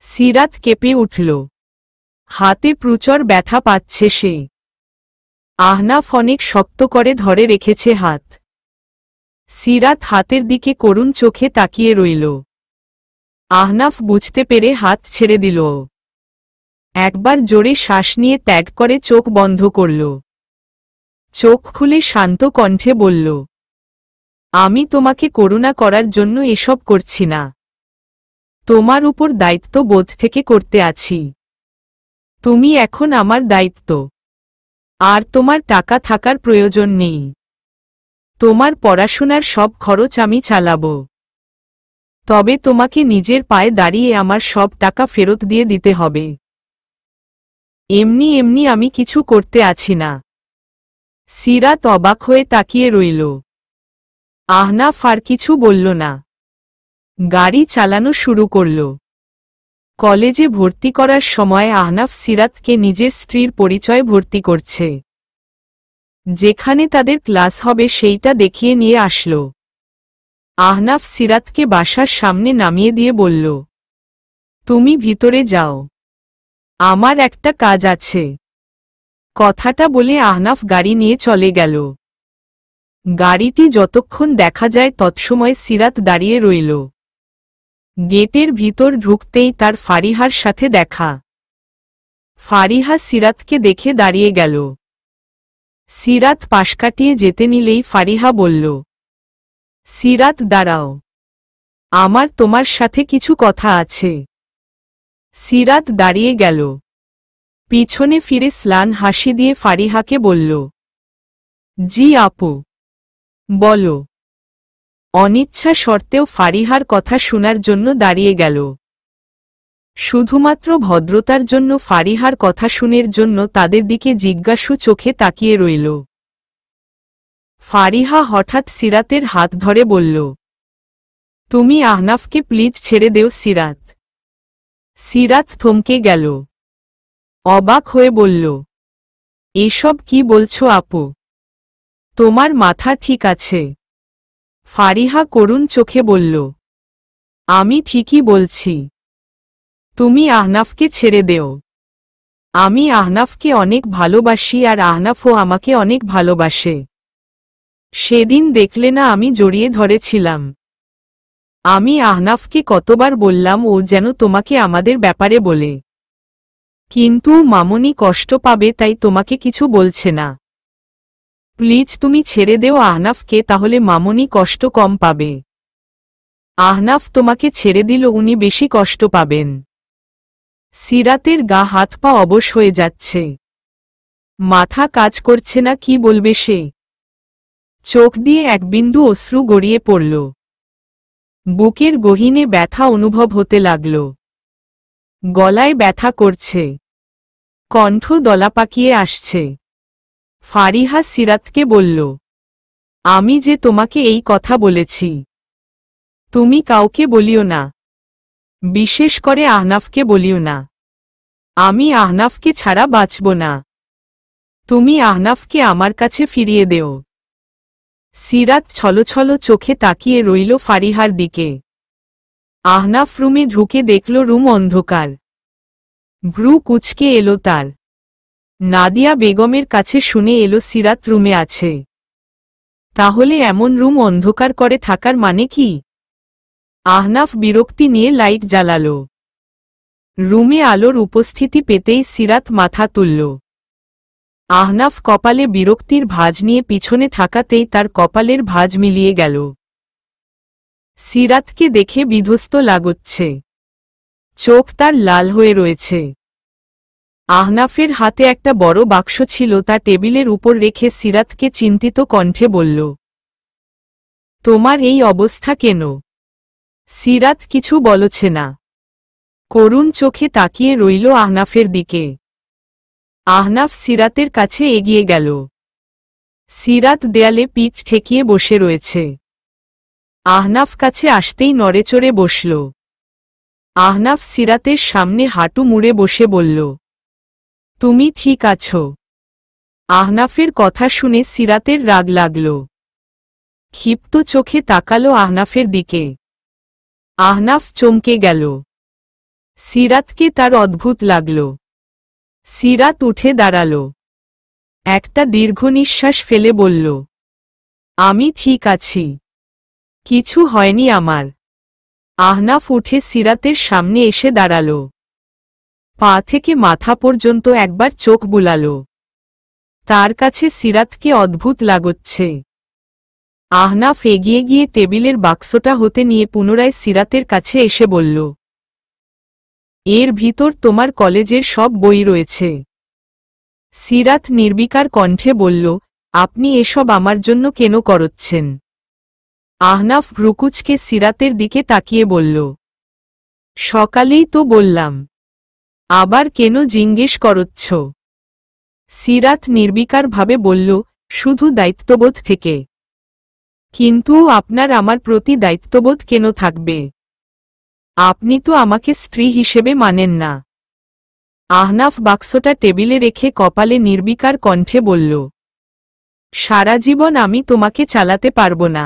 Speaker 1: সিরাত কেঁপে উঠল। হাতে প্রচুর ব্যথা পাচ্ছে সে। আহনাফ অনেক শক্ত করে ধরে রেখেছে হাত। সিরাত হাতের দিকে করুণ চোখে তাকিয়ে রইল। আহনাফ বুঝতে পেরে হাত ছেড়ে দিল। একবার জোরে শ্বাস নিয়ে ত্যাগ করে চোখ বন্ধ করল। চোখ খুলে শান্ত কণ্ঠে বলল, আমি তোমাকে করুণা করার জন্য এসব করছি না। তোমার উপর দায়িত্ববোধ থেকে করতে আছি। তুমি এখন আমার দায়িত্ব। আর তোমার টাকা থাকার প্রয়োজন নেই। তোমার পড়াশোনার সব খরচ আমি চালাব। তবে তোমাকে নিজের পায়ে দাঁড়িয়ে আমার সব টাকা ফেরত দিয়ে দিতে হবে। এমনি এমনি আমি কিছু করতে আছি না। সিরাত অবাক হয়ে তাকিয়ে রইল। আহনাফ আর কিছু বলল না। গাড়ি চালানো শুরু করল। কলেজে ভর্তি করার সময় আহনাফ সিরাতকে নিজের স্ত্রীর পরিচয় ভর্তি করছে। যেখানে তাদের ক্লাস হবে সেইটা দেখিয়ে নিয়ে আসল। আহনাফ সিরাতকে বাসার সামনে নামিয়ে দিয়ে বলল, তুমি ভিতরে যাও, আমার একটা কাজ আছে। কথাটা বলে আহনাফ গাড়ি নিয়ে চলে গেল। গাড়িটি যতক্ষণ দেখা যায় তৎসময় সিরাত দাঁড়িয়ে রইল। গেটের ভিতর ঢুকতেই তার ফারিহার সাথে দেখা। ফারিহা সিরাতকে দেখে দাঁড়িয়ে গেল। সিরাত পাশ কাটিয়ে যেতে নিলেই ফারিহা বলল, সিরাত দাঁড়াও, আমার তোমার সাথে কিছু কথা আছে। সিরাত দাঁড়িয়ে গেল। পিছনে ফিরে স্লান হাসি দিয়ে ফারিহাকে বলল, জি আপু, বলো। অনিচ্ছা সত্ত্বেও ফারিহার কথা শোনার জন্য দাঁড়িয়ে গেল। শুধুমাত্র ভদ্রতার জন্য ফারিহার কথা শুনের জন্য তাদের দিকে জিজ্ঞাসু চোখে তাকিয়ে রইল। ফারিহা হঠাৎ সিরাতের হাত ধরে বলল, তুমি আহনাফকে প্লিজ ছেড়ে দেও সিরাত। সিরাত থমকে গেল। অবাক হয়ে বলল, এসব কি বলছো আপু? তোমার মাথা ঠিক আছে? ফারিহা করুণ চোখে বলল, আমি ঠিকই বলছি। তুমি আহনাফকে ছেড়ে দেও। আমি আহনাফকে অনেক ভালোবাসি আর আহনাফও আমাকে অনেক ভালোবাসে। সেদিন দেখলে না আমি জড়িয়ে ধরেছিলাম। আমি আহনাফকে কতবার বললাম ও যেন তোমাকে আমাদের ব্যাপারে বলে, কিন্তু মামনি কষ্ট পাবে তাই তোমাকে কিছু বলছে না। প্লিজ তুমি ছেড়ে দেও আহনাফকে, তাহলে মামনি কষ্ট কম পাবে। আহনাফ তোমাকে ছেড়ে দিল উনি বেশি কষ্ট পাবেন। সিরাতের গা হাত পা অবশ হয়ে যাচ্ছে। মাথা কাজ করছে না কি বলবে সে। চোখ দিয়ে এক বিন্দু অশ্রু গড়িয়ে পড়ল। বুকের গহীনে ব্যথা অনুভব হতে লাগল। গলায় ব্যথা করছে। কণ্ঠ দলা পাকিয়ে আসছে। ফারিহা সিরাতকে বলল, আমি যে তোমাকে এই কথা বলেছি, তুমি কাউকে বলিও না, বিশেষ করে আহনাফকে বলিও না। আমি আহনাফকে ছাড়া বাঁচব না। তুমি আহনাফকে আমার কাছে ফিরিয়ে দেও। সিরাত ছলছল চোখে তাকিয়ে রইল ফারিহার দিকে। আহনাফ রুমে ঢুকে দেখল রুম অন্ধকার। ভ্রু কুঁচকে এলো তার। নাদিয়া বেগমের কাছে শুনে এলো সিরাত রুমে আছে। তাহলে এমন রুম অন্ধকার করে থাকার মানে কি? আহনাফ বিরক্তি নিয়ে লাইট জ্বালালো। রুমে আলোর উপস্থিতি পেতেই সিরাত মাথা তুলল। আহনাফ কপালে বিরক্তির ভাঁজ নিয়ে পিছনে থাকাতেই তার কপালের ভাঁজ মিলিয়ে গেল। সিরাতকে দেখে বিধ্বস্ত লাগছে। চোখ তার লাল হয়ে রয়েছে। আহনাফের হাতে একটা বড় বাক্স ছিল, তা টেবিলের উপর রেখে সিরাতকে চিন্তিত কণ্ঠে বলল, তোমার এই অবস্থা কেন? সিরাত কিছু বলছে না। করুণ চোখে তাকিয়ে রইল আহনাফের দিকে। আহনাফ সিরাতের কাছে এগিয়ে গেল। সিরাত দেয়ালে পিঠ ঠেকিয়ে বসে রয়েছে। আহনাফ কাছে আসতেই নড়েচড়ে বসল। আহনাফ সিরাতের সামনে হাঁটু মুড়ে বসে বলল, তুমি ঠিক আছো? আহনাফের কথা শুনে সিরাতের রাগ লাগল। ক্ষিপ্ত চোখে তাকালো আহনাফের দিকে। আহনাফ চমকে গেল। সিরাতকে তার অদ্ভুত লাগল। সিরাত উঠে দাঁড়াল। একটা দীর্ঘ নিঃশ্বাস ফেলে বলল, আমি ঠিক আছি, কিছু হয়নি আমার। আহনাফ উঠে সিরাতের সামনে এসে দাঁড়াল। পা থেকে মাথা পর্যন্ত একবার চোখ বুলাল। তার কাছে সিরাতকে অদ্ভুত লাগছে। আহনাফ এগিয়ে গিয়ে টেবিলের বাক্সটা হতে নিয়ে পুনরায় সিরাতের কাছে এসে বলল, এর ভিতর তোমার কলেজের সব বই রয়েছে। সিরাত নির্বিকার কণ্ঠে বলল, আপনি এসব আমার জন্য কেন করছেন? আহনাফ ভ্রুকুচকে সিরাতের দিকে তাকিয়ে বলল, সকালেই তো বললাম, আবার কেন জিজ্ঞেস করছ? সিরাত নির্বিকারভাবে বলল, শুধু দায়িত্ববোধ থেকে। কিন্তু আপনার আমার প্রতি দায়িত্ববোধ কেন থাকবে? আপনি তো আমাকে স্ত্রী হিসেবে মানেন না। আহনাফ বাক্সটা টেবিলে রেখে কপালে নির্বিকার কণ্ঠে বলল, সারা জীবন আমি তোমাকে চালাতে পারবো না।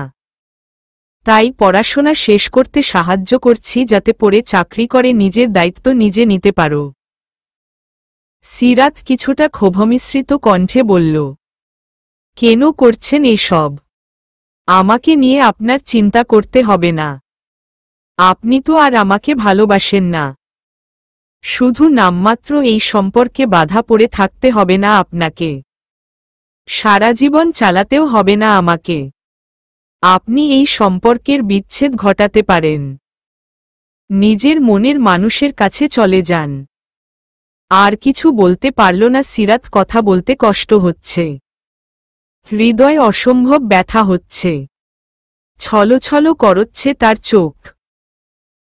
Speaker 1: তাই পড়াশোনা শেষ করতে সাহায্য করছি, যাতে পড়ে চাকরি করে নিজের দায়িত্ব নিজে নিতে পারো। সিরাত কিছুটা ক্ষোভমিশ্রিত কণ্ঠে বলল, কেন করছেন এসব? আমাকে নিয়ে আপনার চিন্তা করতে হবে না। আপনি তো আর আমাকে ভালোবাসেন না। শুধু নামমাত্র এই সম্পর্কে বাধা পড়ে থাকতে হবে না আপনাকে। সারা জীবন চালাতেও হবে না আমাকে। আপনি এই সম্পর্কের বিচ্ছেদ ঘটাতে পারেন। নিজের মনের মানুষের কাছে চলে যান। আর কিছু বলতে পারল না সিরাত। কথা বলতে কষ্ট হচ্ছে, হৃদয় অসম্ভব ব্যথা হচ্ছে, ছলছল করছে তার চোখ।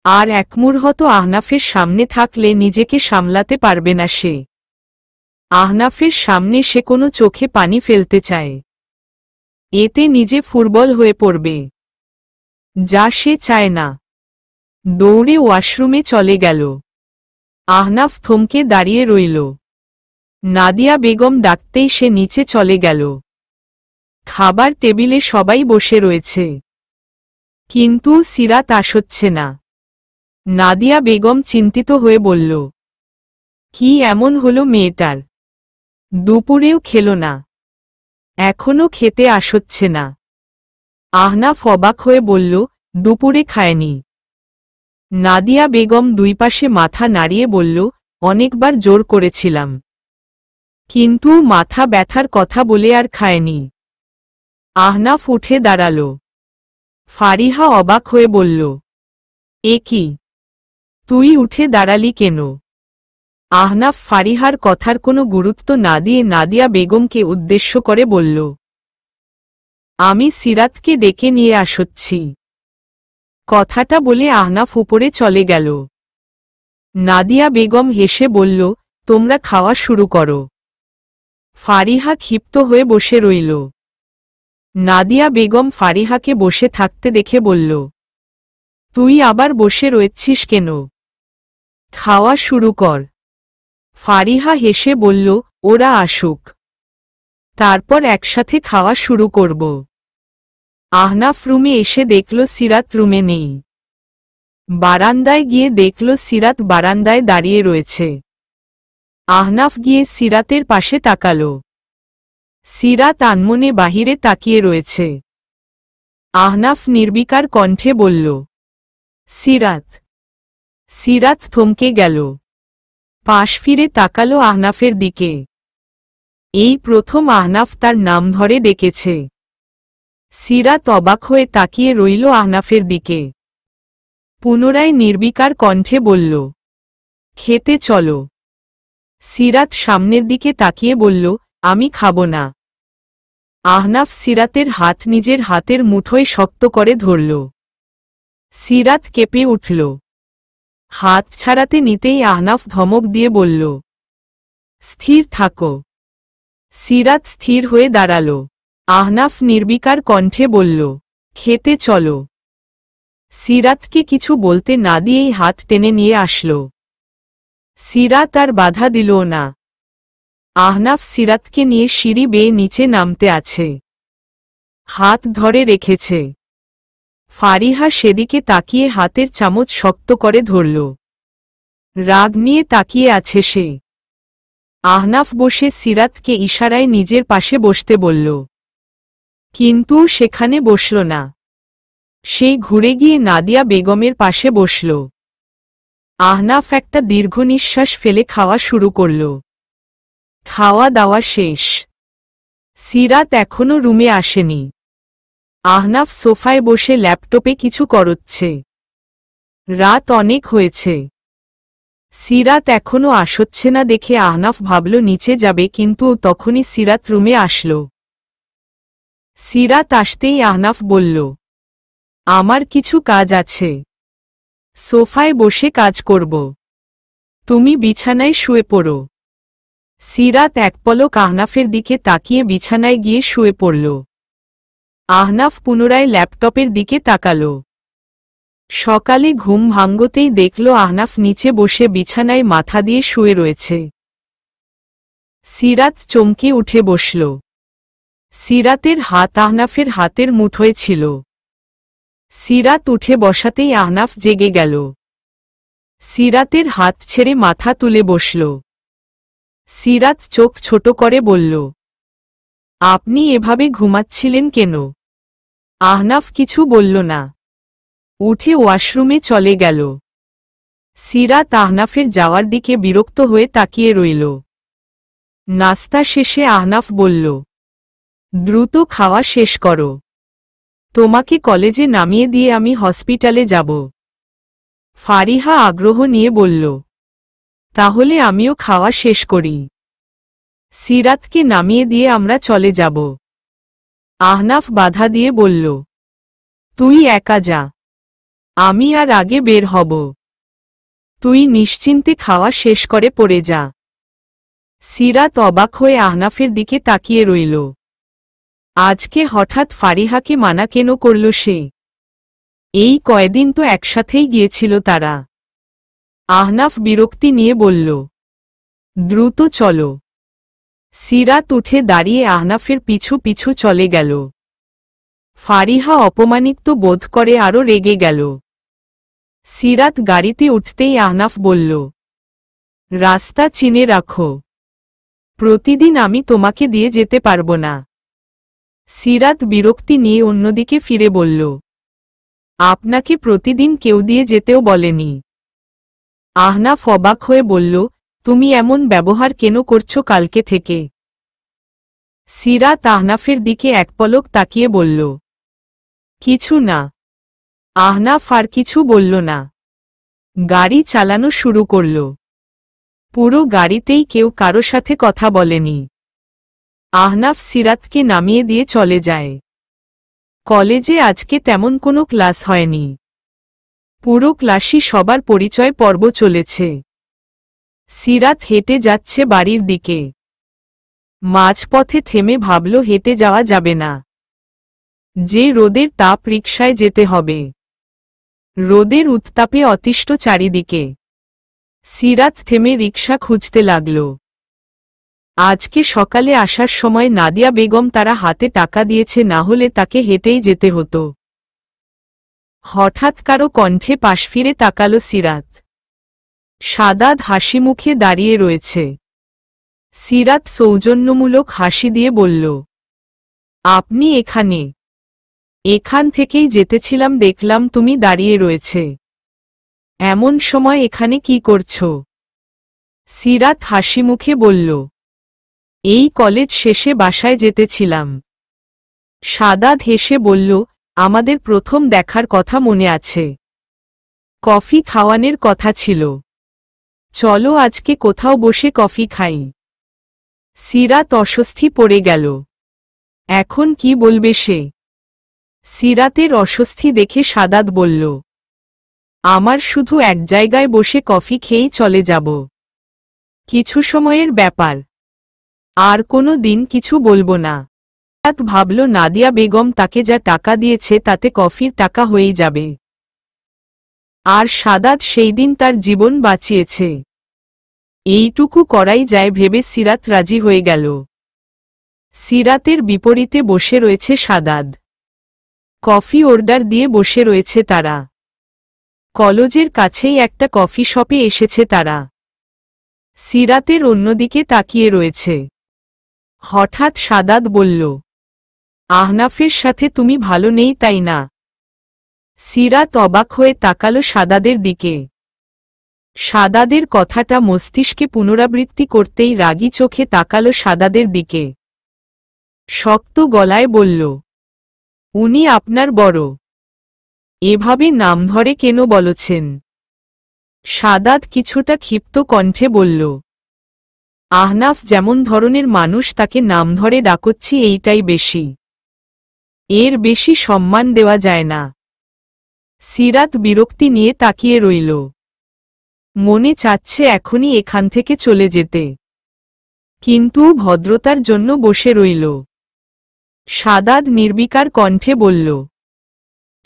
Speaker 1: আর এক মুহূর্ত আহনাফের সামনে থাকলে নিজেকে সামলাতে পারবে না সে। আহনাফের সামনে সে কোনো চোখে পানি ফেলতে চায়, এতে নিজে ফুরবল হয়ে পড়বে, যা সে চায় না। দৌড়ে ওয়াশরুমে চলে গেল। আহনাফ থমকে দাঁড়িয়ে রইল। নাদিয়া বেগম ডাকতেই সে নিচে চলে গেল। খাবার টেবিলে সবাই বসে রয়েছে, কিন্তু সিরাত আসছে না। নাদিয়া বেগম চিন্তিত হয়ে বলল, কি এমন হলো মেয়েটার? দুপুরেও খেল না, এখনো খেতে আসছে না। আহনাফ অবাক হয়ে বলল, দুপুরে খায়নি? নাদিয়া বেগম দুই পাশে মাথা নাড়িয়ে বলল, অনেকবার জোর করেছিলাম, কিন্তু মাথা ব্যথার কথা বলে আর খায়নি। আহনাফ উঠে দাঁড়াল। ফারিহা অবাক হয়ে বলল, এ কি, তুই উঠে দাঁড়ালি কেন? আহনাফ ফারিহার কথার কোনো গুরুত্ব না দিয়ে নাদিয়া বেগমকে উদ্দেশ্য করে বলল, আমি সিরাতকে ডেকে নিয়ে আসছি। কথাটা বলে আহনাফ উপরে চলে গেল। নাদিয়া বেগম হেসে বলল, তোমরা খাওয়া শুরু করো। ফারিহা ক্ষিপ্ত হয়ে বসে রইল। নাদিয়া বেগম ফারিহাকে বসে থাকতে দেখে বলল, তুই আবার বসে রয়েছিস কেন? খাওয়া শুরু কর। ফারিহা হেসে বলল, ওরা আসুক, তারপর একসাথে খাওয়া শুরু করব। আহনাফ রুমে এসে দেখল সিরাত রুমে নেই। বারান্দায় গিয়ে দেখল সিরাত বারান্দায় দাঁড়িয়ে রয়েছে। আহনাফ গিয়ে সিরাতের পাশে তাকাল। সিরাত আনমনে বাহিরে তাকিয়ে রয়েছে। আহনাফ নির্বিকার কণ্ঠে বলল, সিরাত। সিরাত থমকে গেল, পাশ ফিরে তাকালো আহনাফের দিকে। এই প্রথম আহনাফ তার নাম ধরে ডেকেছে। সিরাত অবাক হয়ে তাকিয়ে রইল আহনাফের দিকে। পুনরায় নির্বিকার কণ্ঠে বলল, খেতে চলো। সিরাত সামনের দিকে তাকিয়ে বলল, আমি খাব না। আহনাফ সিরাতের হাত নিজের হাতের মুঠোয় শক্ত করে ধরল। সিরাত কেঁপে উঠল। হাত ছাড়াতে নিতেই আহনাফ ধমক দিয়ে বলল, স্থির থাকো। সিরাত স্থির হয়ে দাঁড়াল। আহনাফ নির্বিকার কণ্ঠে বলল, খেতে চলো। সিরাতকে কিছু বলতে না দিয়েই হাত টেনে নিয়ে আসল। সিরাত আর বাধা দিল না। আহনাফ সিরাতকে নিয়ে সিঁড়ি বেয়ে নিচে নামতে আছে, হাত ধরে রেখেছে। ফারিহা সেদিকে তাকিয়ে হাতের চামচ শক্ত করে ধরল। রাগ নিয়ে তাকিয়ে আছে সে। আহনাফ বসে সিরাতকে ইশারায় নিজের পাশে বসতে বলল, কিন্তু সেখানে বসল না। সে ঘুরে গিয়ে নাদিয়া বেগমের পাশে বসল। আহনাফ একটা দীর্ঘ নিঃশ্বাস ফেলে খাওয়া শুরু করল। খাওয়া দাওয়া শেষ। সিরাত এখনো রুমে আসেনি। আহনাফ সোফায় বসে ল্যাপটপে কিছু করছে। রাত অনেক হয়েছে। সিরাত এখনো আসছে না দেখে আহনাফ ভাবল নিচে যাবে, কিন্তু তখনই সিরাত রুমে আসল। সিরাত আসতেই আহনাফ বলল, আমার কিছু কাজ আছে, সোফায় বসে কাজ করব, তুমি বিছানায় শুয়ে পড়ো। সিরাত এক পলক আহনাফের দিকে তাকিয়ে বিছানায় গিয়ে শুয়ে পড়ল। আহনাফ পুনরায় ল্যাপটপের দিকে তাকাল। সকালে ঘুম ভাঙতেই দেখল আহনাফ নিচে বসে বিছানায় মাথা দিয়ে শুয়ে রয়েছে। সিরাত চমকে উঠে বসল। সিরাতের হাত আহনাফের হাতের মুঠোয় ছিল। সিরাত উঠে বসাতেই আহনাফ জেগে গেল। সিরাতের হাত ছেড়ে মাথা তুলে বসল। সিরাত চোখ ছোট করে বলল, আপনি এভাবে ঘুমাচ্ছিলেন কেন? আহনাফ কিছু বলল না, উঠে ওয়াশরুমে চলে গেল। সিরাত আহনাফের যাওয়ার দিকে বিরক্ত হয়ে তাকিয়ে রইল। নাস্তা শেষে আহনাফ বলল, দ্রুত খাওয়া শেষ করো, তোমাকে কলেজে নামিয়ে দিয়ে আমি হসপিটালে যাব। ফারিহা আগ্রহ নিয়ে বলল, তাহলে আমিও খাওয়া শেষ করি, সিরাতকে নামিয়ে দিয়ে আমরা চলে যাব। আহনাফ বাধা দিয়ে বলল, তুই একা যা, আমি আর আগে বের হব, তুই নিশ্চিন্তে খাওয়া শেষ করে পড়ে যা। সিরাত অবাক হয়ে আহনাফের দিকে তাকিয়ে রইল। আজকে হঠাৎ ফারিহাকে মানা কেন করল সে? এই কয়দিন তো একসাথেই গিয়েছিল তারা। আহনাফ বিরক্তি নিয়ে বলল, দ্রুত চলো। সিরাত উঠে দাঁড়িয়ে আহনাফের পিছু পিছু চলে গেল। ফারিহা অপমানিত বোধ করে আরও রেগে গেল। সিরাত গাড়িতে উঠতেই আহনাফ বলল, রাস্তা চিনে রাখো, প্রতিদিন আমি তোমাকে দিয়ে যেতে পারব না। সিরাত বিরক্তি নিয়ে অন্যদিকে ফিরে বলল, আপনাকে প্রতিদিন কেউ দিয়ে যেতেও বলেনি। আহনাফ অবাক হয়ে বলল, তুমি এমন ব্যবহার কেন করছো কালকে থেকে? সিরাত আহনাফের দিকে এক পলক তাকিয়ে বলল, কিছু না। আহনাফ আর কিছু বলল না। গাড়ি চালানো শুরু করল। পুরো গাড়িতেই কেউ কারো সাথে কথা বলেনি। আহনাফ সিরাতকে নামিয়ে দিয়ে চলে যায়। কলেজে আজকে তেমন কোনো ক্লাস হয়নি। পুরো ক্লাসই সবার পরিচয় পর্ব চলেছে। সিরাত হেঁটে যাচ্ছে বাড়ির দিকে। মাঝপথে থেমে ভাবল হেঁটে যাওয়া যাবে না, যে রোদের তাপ রিকশায় যেতে হবে। রোদের উত্তাপে অতিষ্ঠ চারিদিকে। সিরাত থেমে রিকশা খুঁজতে লাগল। আজকে সকালে আসার সময় নাদিয়া বেগম তারা হাতে টাকা দিয়েছে, না হলে তাকে হেঁটেই যেতে হতো। হঠাৎ কারো কণ্ঠে পাশ ফিরে তাকাল সিরাত। সাদাত হাসি মুখে দাঁড়িয়ে রয়েছে। সিরাত সৌজন্যমূলক হাসি দিয়ে বলল, আপনি এখানে? এখান থেকেই যেতেছিলাম, দেখলাম তুমি দাঁড়িয়ে রয়েছে। এমন সময় এখানে কি করছো? সিরাত হাসি মুখে বলল, এই কলেজ শেষে বাসায় যেতেছিলাম। সাদাত হেসে বলল, আমাদের প্রথম দেখার কথা মনে আছে? কফি খাওয়ানোর কথা ছিল। চলো আজকে কোথাও বসে কফি খাই। সিরাত অস্বস্তি পড়ে গেল। এখন কি বলবে সে? সিরাতের অস্বস্তি দেখে সাদাত বলল, আমার শুধু এক জায়গায় বসে কফি খেয়েই চলে যাব, কিছু সময়ের ব্যাপার, আর কোনো দিন কিছু বলবো না। সিরাত ভাবল নাদিয়া বেগম তাকে যা টাকা দিয়েছে তাতে কফির টাকা হয়েই যাবে। আর সাদাত সেই দিন তার জীবন বাঁচিয়েছে, এইটুকু করাই যায় ভেবে সিরাত রাজি হয়ে গেল। সিরাতের বিপরীতে বসে রয়েছে সাদাত। কফি অর্ডার দিয়ে বসে রয়েছে তারা। কলেজের কাছেই একটা কফি শপে এসেছে তারা। সিরাতের অন্যদিকে তাকিয়ে রয়েছে। হঠাৎ সাদাত বলল, আহনাফের সাথে তুমি ভালো নেই তাই না? সিরাত অবাক হয়ে তাকালো সাদাদের দিকে। সাদাদের কথাটা মস্তিষ্কে পুনরাবৃত্তি করতেই রাগী চোখে তাকালো সাদাদের দিকে। শক্ত গলায় বলল, উনি আপনার বড়। এভাবে নাম ধরে কেন বলছেন? সাদাত কিছুটা ক্ষিপ্ত কণ্ঠে বলল, আহনাফ যেমন ধরনের মানুষ তাকে নাম ধরে ডাকচ্ছি এইটাই বেশি। এর বেশি সম্মান দেওয়া যায় না। সিরাত বিরক্তি নিয়ে তাকিয়ে রইল। মনে চাচ্ছে এখনই এখান থেকে চলে যেতে, কিন্তু ভদ্রতার জন্য বসে রইল। সাদাত নির্বিকার কণ্ঠে বলল,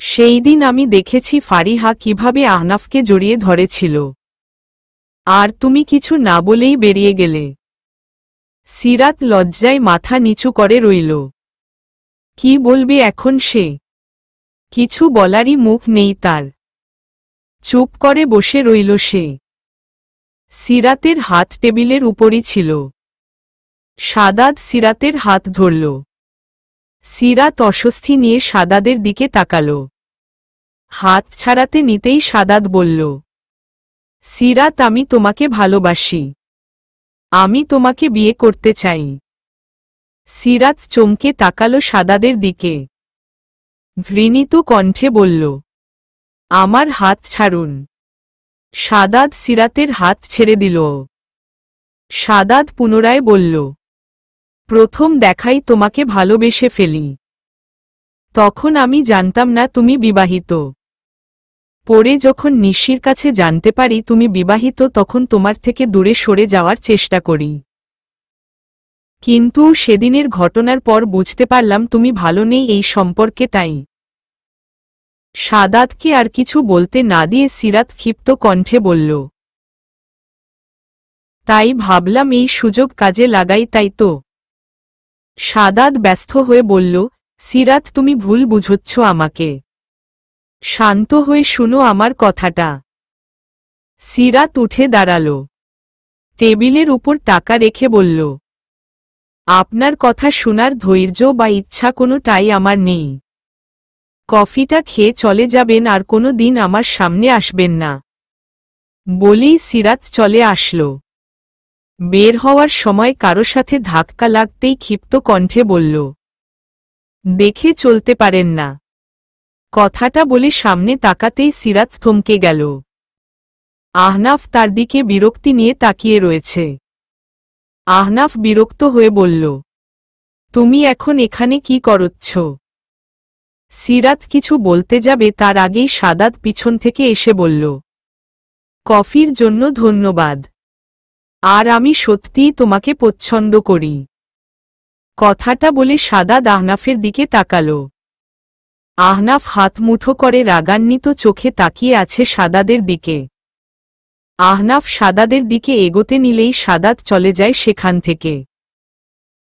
Speaker 1: সেই দিন আমি দেখেছি ফারিহা কিভাবে আহনাফকে জড়িয়ে ধরেছিল, আর তুমি কিছু না বলেই বেরিয়ে গেলে। সিরাত লজ্জায় মাথা নিচু করে রইল। কি বলবে এখন সে? কিছু বলারই মুখ নেই তার। চুপ করে বসে রইল সে। সিরাতের হাত টেবিলের উপরই ছিল। সাদাত সিরাতের হাত ধরল। সিরাত অস্বস্তি নিয়ে সাদাদের দিকে তাকাল। হাত ছাড়াতে নিতেই সাদাত বলল, সিরাত আমি তোমাকে ভালোবাসি। আমি তোমাকে বিয়ে করতে চাই। সিরাত চমকে তাকালো সাদাদের দিকে। ঘৃণিত কণ্ঠে বলল, আমার হাত ছাড়ুন। সাদাত সিরাতের হাত ছেড়ে দিল। সাদাত পুনরায় বলল, প্রথম দেখাই তোমাকে ভালোবেসে ফেলি। তখন আমি জানতাম না তুমি বিবাহিত। পরে যখন নিশির কাছে জানতে পারি তুমি বিবাহিত তখন তোমার থেকে দূরে সরে যাওয়ার চেষ্টা করি। কিন্তু সেদিনের ঘটনার পর বুঝতে পারলাম তুমি ভালো নেই এই সম্পর্কে। তাই সাদাতকে আর কিছু বলতে না দিয়ে সিরাত ক্ষিপ্ত কণ্ঠে বলল, তাই ভাবলাম এই সুযোগ কাজে লাগাই। তাই তো? সাদাত ব্যস্ত হয়ে বলল, সিরাত তুমি ভুল বুঝছ আমাকে। শান্ত হয়ে শুনো আমার কথাটা। সিরাত উঠে দাঁড়াল। টেবিলের উপর টাকা রেখে বলল, আপনার কথা শোনার ধৈর্য বা ইচ্ছা কোনোটাই আমার নেই। কফিটা খেয়ে চলে যাবেন আর কোনো দিন আমার সামনে আসবেন না। বলেই সিরাত চলে আসল। বের হওয়ার সময় কারো সাথে ধাক্কা লাগতেই ক্ষিপ্ত কণ্ঠে বলল, দেখে চলতে পারেন না। কথাটা বলে সামনে তাকাতেই সিরাত থমকে গেল। আহনাফ তার দিকে বিরক্তি নিয়ে তাকিয়ে রয়েছে। আহনাফ বিরক্ত হয়ে বলল, তুমি এখন এখানে কি করছ? সিরাত কিছু বলতে যাবে তার আগেই সাদাত পিছন থেকে এসে বলল, কফির জন্য ধন্যবাদ। আর আমি সত্যিই তোমাকে পছন্দ করি। কথাটা বলে সাদাত আহনাফের দিকে তাকাল। আহনাফ হাত মুঠো করে রাগান্বিত চোখে তাকিয়ে আছে সাদাদের দিকে। আহনাফ সাদাদের দিকে এগোতে নিলেই সাদাত চলে যায় সেখান থেকে।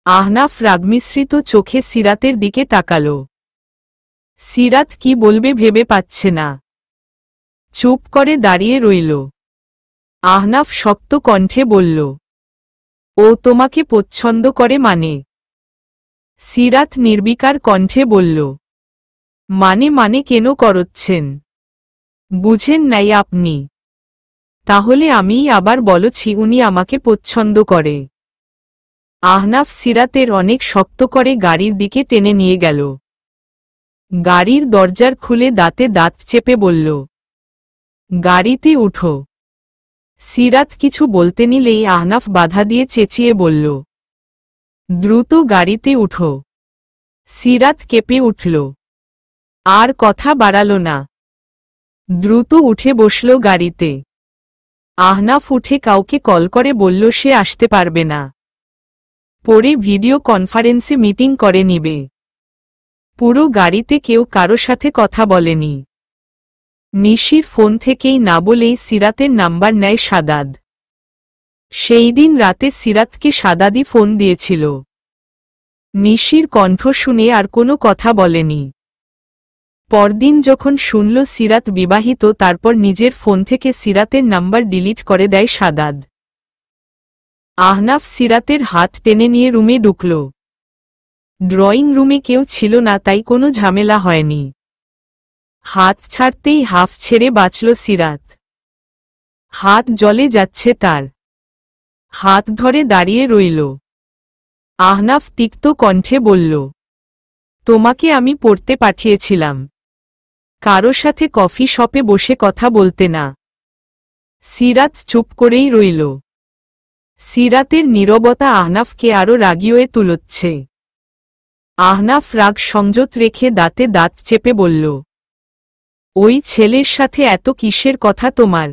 Speaker 1: আহনাফ রাগমিশ্রিত চোখে সিরাতের দিকে তাকাল। সিরাত কি বলবে ভেবে পাচ্ছে না। চুপ করে দাঁড়িয়ে রইল। আহনাফ শক্ত কণ্ঠে বলল, ও তোমাকে পছন্দ করে মানে? সিরাত নির্বিকার কণ্ঠে বলল, মানে কেন করচ্ছেন? বুঝেন নাই আপনি? তাহলে আমিই আবার বলছি উনি আমাকে পছন্দ করে। আহনাফ সিরাতের অনেক শক্ত করে গাড়ির দিকে টেনে নিয়ে গেল। গাড়ির দরজার খুলে দাঁতে দাঁত চেপে বলল, গাড়িতে উঠো। সিরাত কিছু বলতে নিলেই আহনাফ বাধা দিয়ে চেঁচিয়ে বলল, দ্রুত গাড়িতে উঠো। সিরাত কেঁপে উঠল। আর কথা বাড়াল না। দ্রুত উঠে বসল গাড়িতে। আহনাফ উঠে কাউকে কল করে বলল সে আসতে পারবে না। পরে ভিডিও কনফারেন্সে মিটিং করে নিবে। পুরো গাড়িতে কেউ কারো সাথে কথা বলেনি। নিশির ফোন থেকেই না বলেই সিরাতের নাম্বার নেয় সাদাত। সেই দিন রাতে সিরাতকে সাদাদি ফোন দিয়েছিল। নিশির কণ্ঠ শুনে আর কোনো কথা বলেনি। পরদিন যখন শুনল সিরাত বিবাহিত তারপর নিজের ফোন থেকে সিরাতের নাম্বার ডিলিট করে দেয় সাদাত। আহনাফ সিরাতের হাত টেনে নিয়ে রুমে ঢুকল। ড্রয়িং রুমে কেউ ছিল না তাই কোনো ঝামেলা হয়নি। হাত ছাড়তেই হাফ ছেড়ে বাঁচল সিরাত। হাত জ্বলে যাচ্ছে তার। হাত ধরে দাঁড়িয়ে রইল। আহনাফ তিক্ত কণ্ঠে বলল, তোমাকে আমি পড়তে পাঠিয়েছিলাম, কারো সাথে কফি শপে বসে কথা বলতে না। সিরাত চুপ করেই রইল। সিরাতের নীরবতা আহনাফকে আরো রাগিয়ে তুলচ্ছে। আহনাফ রাগ সংযত রেখে দাঁতে দাঁত চেপে বলল, ওই ছেলের সাথে এত কিসের কথা তোমার?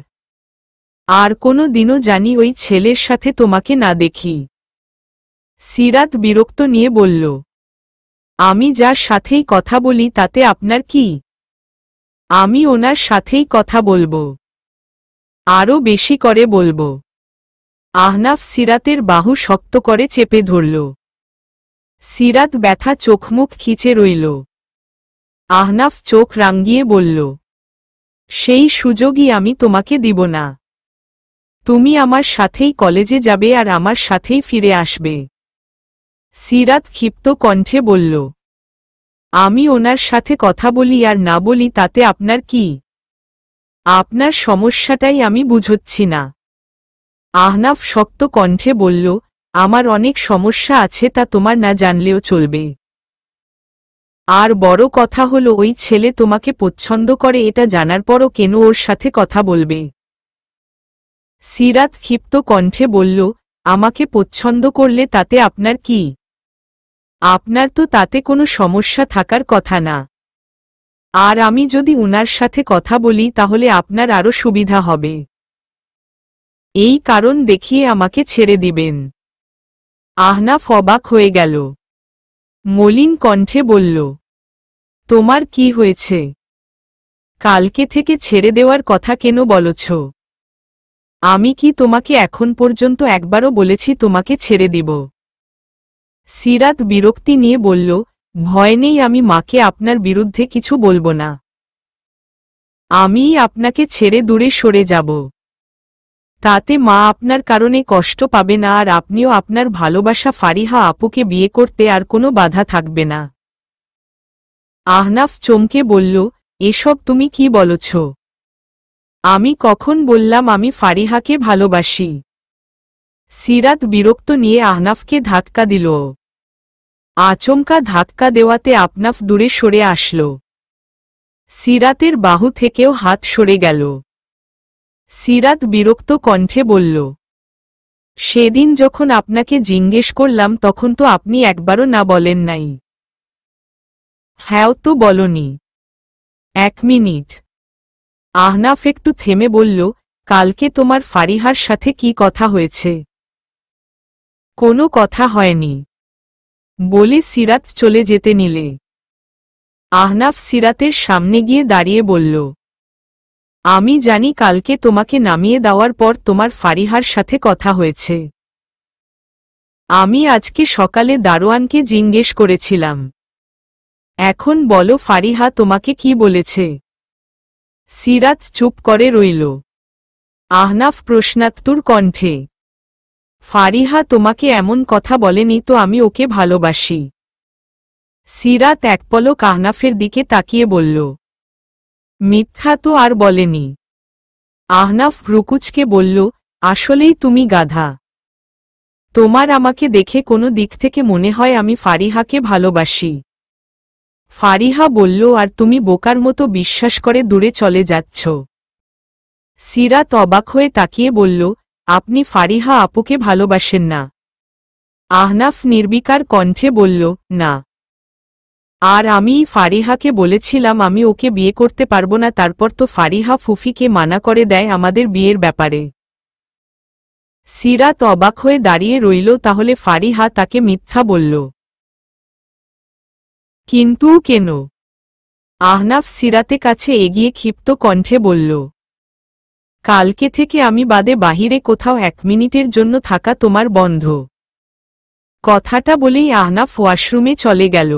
Speaker 1: আর কোনো দিনও জানি ওই ছেলের সাথে তোমাকে না দেখি। সিরাত বিরক্ত নিয়ে বলল, আমি যার সাথেই কথা বলি তাতে আপনার কি? আমি ওনার সাথেই কথা বলবো, আরও বেশি করে বলবো। আহনাফ সিরাতের বাহু শক্ত করে চেপে ধরল। সিরাত ব্যথা চোখমুখ খিচে রইল। আহনাফ চোখ রাঙিয়ে বলল, সেই সুযোগই আমি তোমাকে দিব না। তুমি আমার সাথেই কলেজে যাবে আর আমার সাথেই ফিরে আসবে। সিরাত ক্ষিপ্ত কণ্ঠে বলল, আমি ওনার সাথে কথা বলি আর না বলি তাতে আপনার কি? আপনার সমস্যাটাই আমি বুঝচ্ছি না। আহনাফ শক্ত কণ্ঠে বলল, আমার অনেক সমস্যা আছে, তা তোমার না জানলেও চলবে। আর বড় কথা হলো ওই ছেলে তোমাকে পছন্দ করে এটা জানার পরও কেন ওর সাথে কথা বলবে? সিরাত ক্ষিপ্ত কণ্ঠে বলল, আমাকে পছন্দ করলে তাতে আপনার কি? আপনার তো তাতে কোনো সমস্যা থাকার কথা না। আর আমি যদি উনার সাথে কথা বলি তাহলে আপনার আরও সুবিধা হবে। এই কারণ দেখিয়ে আমাকে ছেড়ে দিবেন। আহনাফ অবাক হয়ে গেল। মলিন কণ্ঠে বলল, তোমার কি হয়েছে? কালকে থেকে ছেড়ে দেওয়ার কথা কেন বলছ? আমি কি তোমাকে এখন পর্যন্ত একবারও বলেছি তোমাকে ছেড়ে দিব? সিরাত বিরক্তি নিয়ে বলল, ভয় নেই, আমি মাকে আপনার বিরুদ্ধে কিছু বলবো না। আমিই আপনাকে ছেড়ে দূরে সরে যাব। তাতে মা আপনার কারণে কষ্ট পাবে না আর আপনিও আপনার ভালোবাসা ফারিহা আপুকে বিয়ে করতে আর কোনো বাধা থাকবে না। আহনাফ চমকে বলল, এসব তুমি কি বলছ? আমি কখন বললাম আমি ফারিহাকে ভালোবাসি? সিরাত বিরক্ত নিয়ে আহনাফকে ধাক্কা দিল। আচমকা ধাক্কা দেওয়াতে আহনাফ দূরে সরে আসল। সিরাতের বাহু থেকেও হাত সরে গেল। সিরাত বিরক্ত কণ্ঠে বলল, সেদিন যখন আপনাকে জিজ্ঞেস করলাম তখন তো আপনি একবারও না বলেন নাই। হ্যাঁ তো বলনি। 1 মিনিট। আহনাফ একটু থেমে বলল, কালকে তোমার ফারিহার সাথে কি কথা হয়েছে? কোনো কথা হয়নি বলে সিরাত চলে যেতে নিলে। আহনাফ সিরাতের সামনে গিয়ে দাঁড়িয়ে বলল, আমি জানি কালকে তোমাকে নামিয়ে দেওয়ার পর তোমার ফারিহার সাথে কথা হয়েছে। আমি আজকে সকালে দারোয়ানকে জিজ্ঞেস করেছিলাম। এখন বলো ফারিহা তোমাকে কি বলেছে? সিরাত চুপ করে রইল। আহনাফ প্রশ্নাত্মক কণ্ঠে, ফারিহা তোমাকে এমন কথা বলেনি তো আমি ওকে ভালোবাসি। সিরাত এক পলক আহনাফের দিকে তাকিয়ে বলল, মিথ্যা তো আর বলেনি। আহনাফ ভ্রুকুচকে বলল, আসলেই তুমি গাধা। তোমার আমাকে দেখে কোনো দিক থেকে মনে হয় আমি ফারিহাকে ভালোবাসি? ফারিহা বলল, আর তুমি বোকার মতো বিশ্বাস করে দূরে চলে যাচ্ছ। সিরাত অবাক হয়ে তাকিয়ে বলল, আপনি ফারিহা আপুকে ভালোবাসেন না? আহনাফ নির্বিকার কণ্ঠে বলল, না। আর আমি ফারিহাকে বলেছিলাম আমি ওকে বিয়ে করতে পারবো না, তারপর তো ফারিহা ফুফিকে মানা করে দেয় আমাদের বিয়ের ব্যাপারে। সিরাত অবাক হয়ে দাঁড়িয়ে রইল, তাহলে ফারিহা তাকে মিথ্যা বলল? কিন্তু কেন? আহনাফ সিরাতে কাছে এগিয়ে ক্ষিপ্ত কণ্ঠে বলল, কালকে থেকে আমি বাদে বাহিরে কোথাও 1 মিনিটের জন্য থাকা তোমার বন্ধ। কথাটা বলেই আহনাফ ওয়াশরুমে চলে গেল।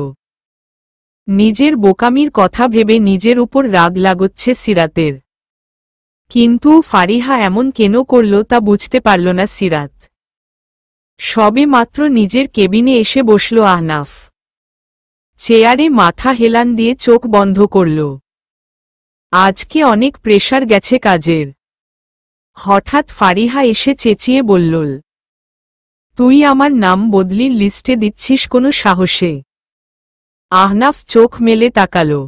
Speaker 1: নিজের বোকামির কথা ভেবে নিজের উপর রাগ লাগছে সিরাতের। কিন্তু ফারিহা এমন কেন করল তা বুঝতে পারল না সিরাত। সবে মাত্র নিজের কেবিনে এসে বসল আহনাফ। চেয়ারে মাথা হেলান দিয়ে চোখ বন্ধ করল। আজকে অনেক প্রেশার গেছে কাজের। হঠাৎ ফারিহা এসে চেঁচিয়ে বলল, তুই আমার নাম বদলির লিস্টে দিচ্ছিস কোনো সাহসে? আহনাফ চোখ মেলে তাকালো।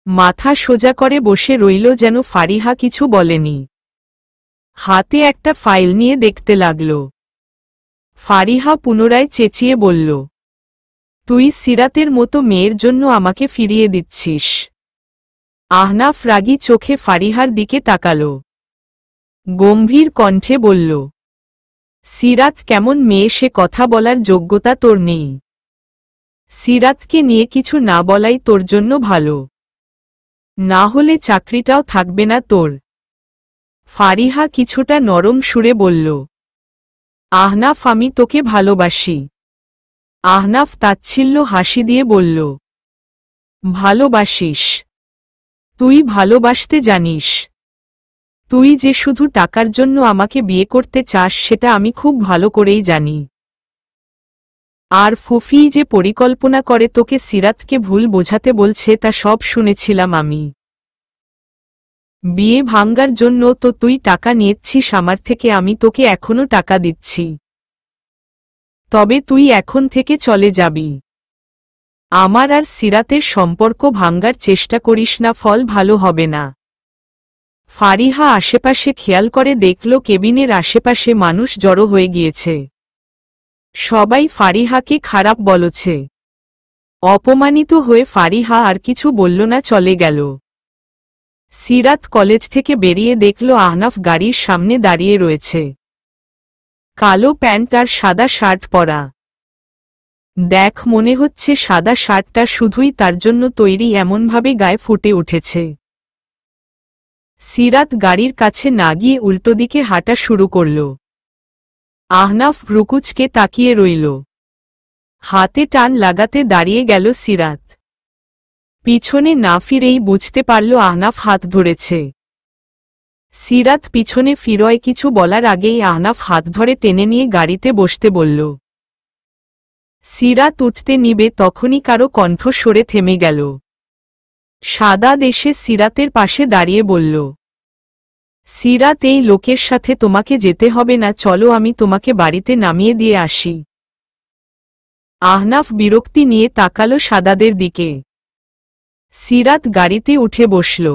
Speaker 1: মাথা সোজা করে বসে রইল যেন ফারিহা কিছু বলেনি। হাতে একটা ফাইল নিয়ে দেখতে লাগল। ফারিহা পুনরায় চেঁচিয়ে বলল, তুই সিরাতের মতো মেয়ের জন্য আমাকে ফিরিয়ে দিচ্ছিস? আহনাফ রাগী চোখে ফারিহার দিকে তাকালো। গম্ভীর কণ্ঠে বলল, সিরাত কেমন মেয়ে সে কথা বলার যোগ্যতা তোর নেই। সিরাতকে নিয়ে কিছু না বলাই তোর জন্য ভালো, না হলে চাকরিটাও থাকবে না তোর। ফারিহা কিছুটা নরম সুরে বলল, আহনাফ আমি তোকে ভালোবাসি। আহনাফ তাচ্ছিল্য হাসি দিয়ে বলল, ভালোবাসিস? তুই ভালোবাসতে জানিস? তুই যে শুধু টাকার জন্য আমাকে বিয়ে করতে চাস সেটা আমি খুব ভালো করেই জানি। আর ফুফি যে পরিকল্পনা করে তোকে সিরাতকে ভুল বোঝাতে বলছে তা সব শুনেছিলাম আমি। বিয়ে ভাঙ্গার জন্য তো তুই টাকা নিয়েছিস আমার থেকে, আমি তোকে এখনো টাকা দিচ্ছি। তবে তুই এখন থেকে চলে যাবি। আমার আর সিরাতের সম্পর্ক ভাঙ্গার চেষ্টা করিস না, ফল ভালো হবে না। ফারিহা আশেপাশে খেয়াল করে দেখল কেবিনের আশেপাশে মানুষ জড়ো হয়ে গিয়েছে। সবাই ফারিহাকে খারাপ বলছে। অপমানিত হয়ে ফারিহা আর কিছু বলল না, চলে গেল। সিরাত কলেজ থেকে বেরিয়ে দেখল আহনাফ গাড়ির সামনে দাঁড়িয়ে রয়েছে। কালো প্যান্ট আর সাদা শার্ট পরা। দেখ, মনে হচ্ছে সাদা শার্টটা শুধুই তার জন্য তৈরি, এমনভাবে গায়ে ফুটে উঠেছে। সিরাত গাড়ির কাছে না গিয়ে উল্টো দিকে হাঁটা শুরু করল। আহনাফ ভ্রুকুচকে তাকিয়ে রইল। হাতে টান লাগাতে দাঁড়িয়ে গেল সিরাত। পিছনে না ফিরেই বুঝতে পারল আহনাফ হাত ধরেছে। সিরাত পিছনে ফিরয় কিছু বলার আগেই আহনাফ হাত ধরে টেনে নিয়ে গাড়িতে বসতে বলল। সিরাত উঠতে নিবে তখনই কারো কণ্ঠ সরে থেমে গেল। সাদাত এসে সিরাতের পাশে দাঁড়িয়ে বলল, সিরাত, এই লোকের সাথে তোমাকে যেতে হবে না, চলো আমি তোমাকে বাড়িতে নামিয়ে দিয়ে আসি। আহনাফ বিরক্তি নিয়ে তাকালো সাদাদের দিকে। সিরাত গাড়িতে উঠে বসল।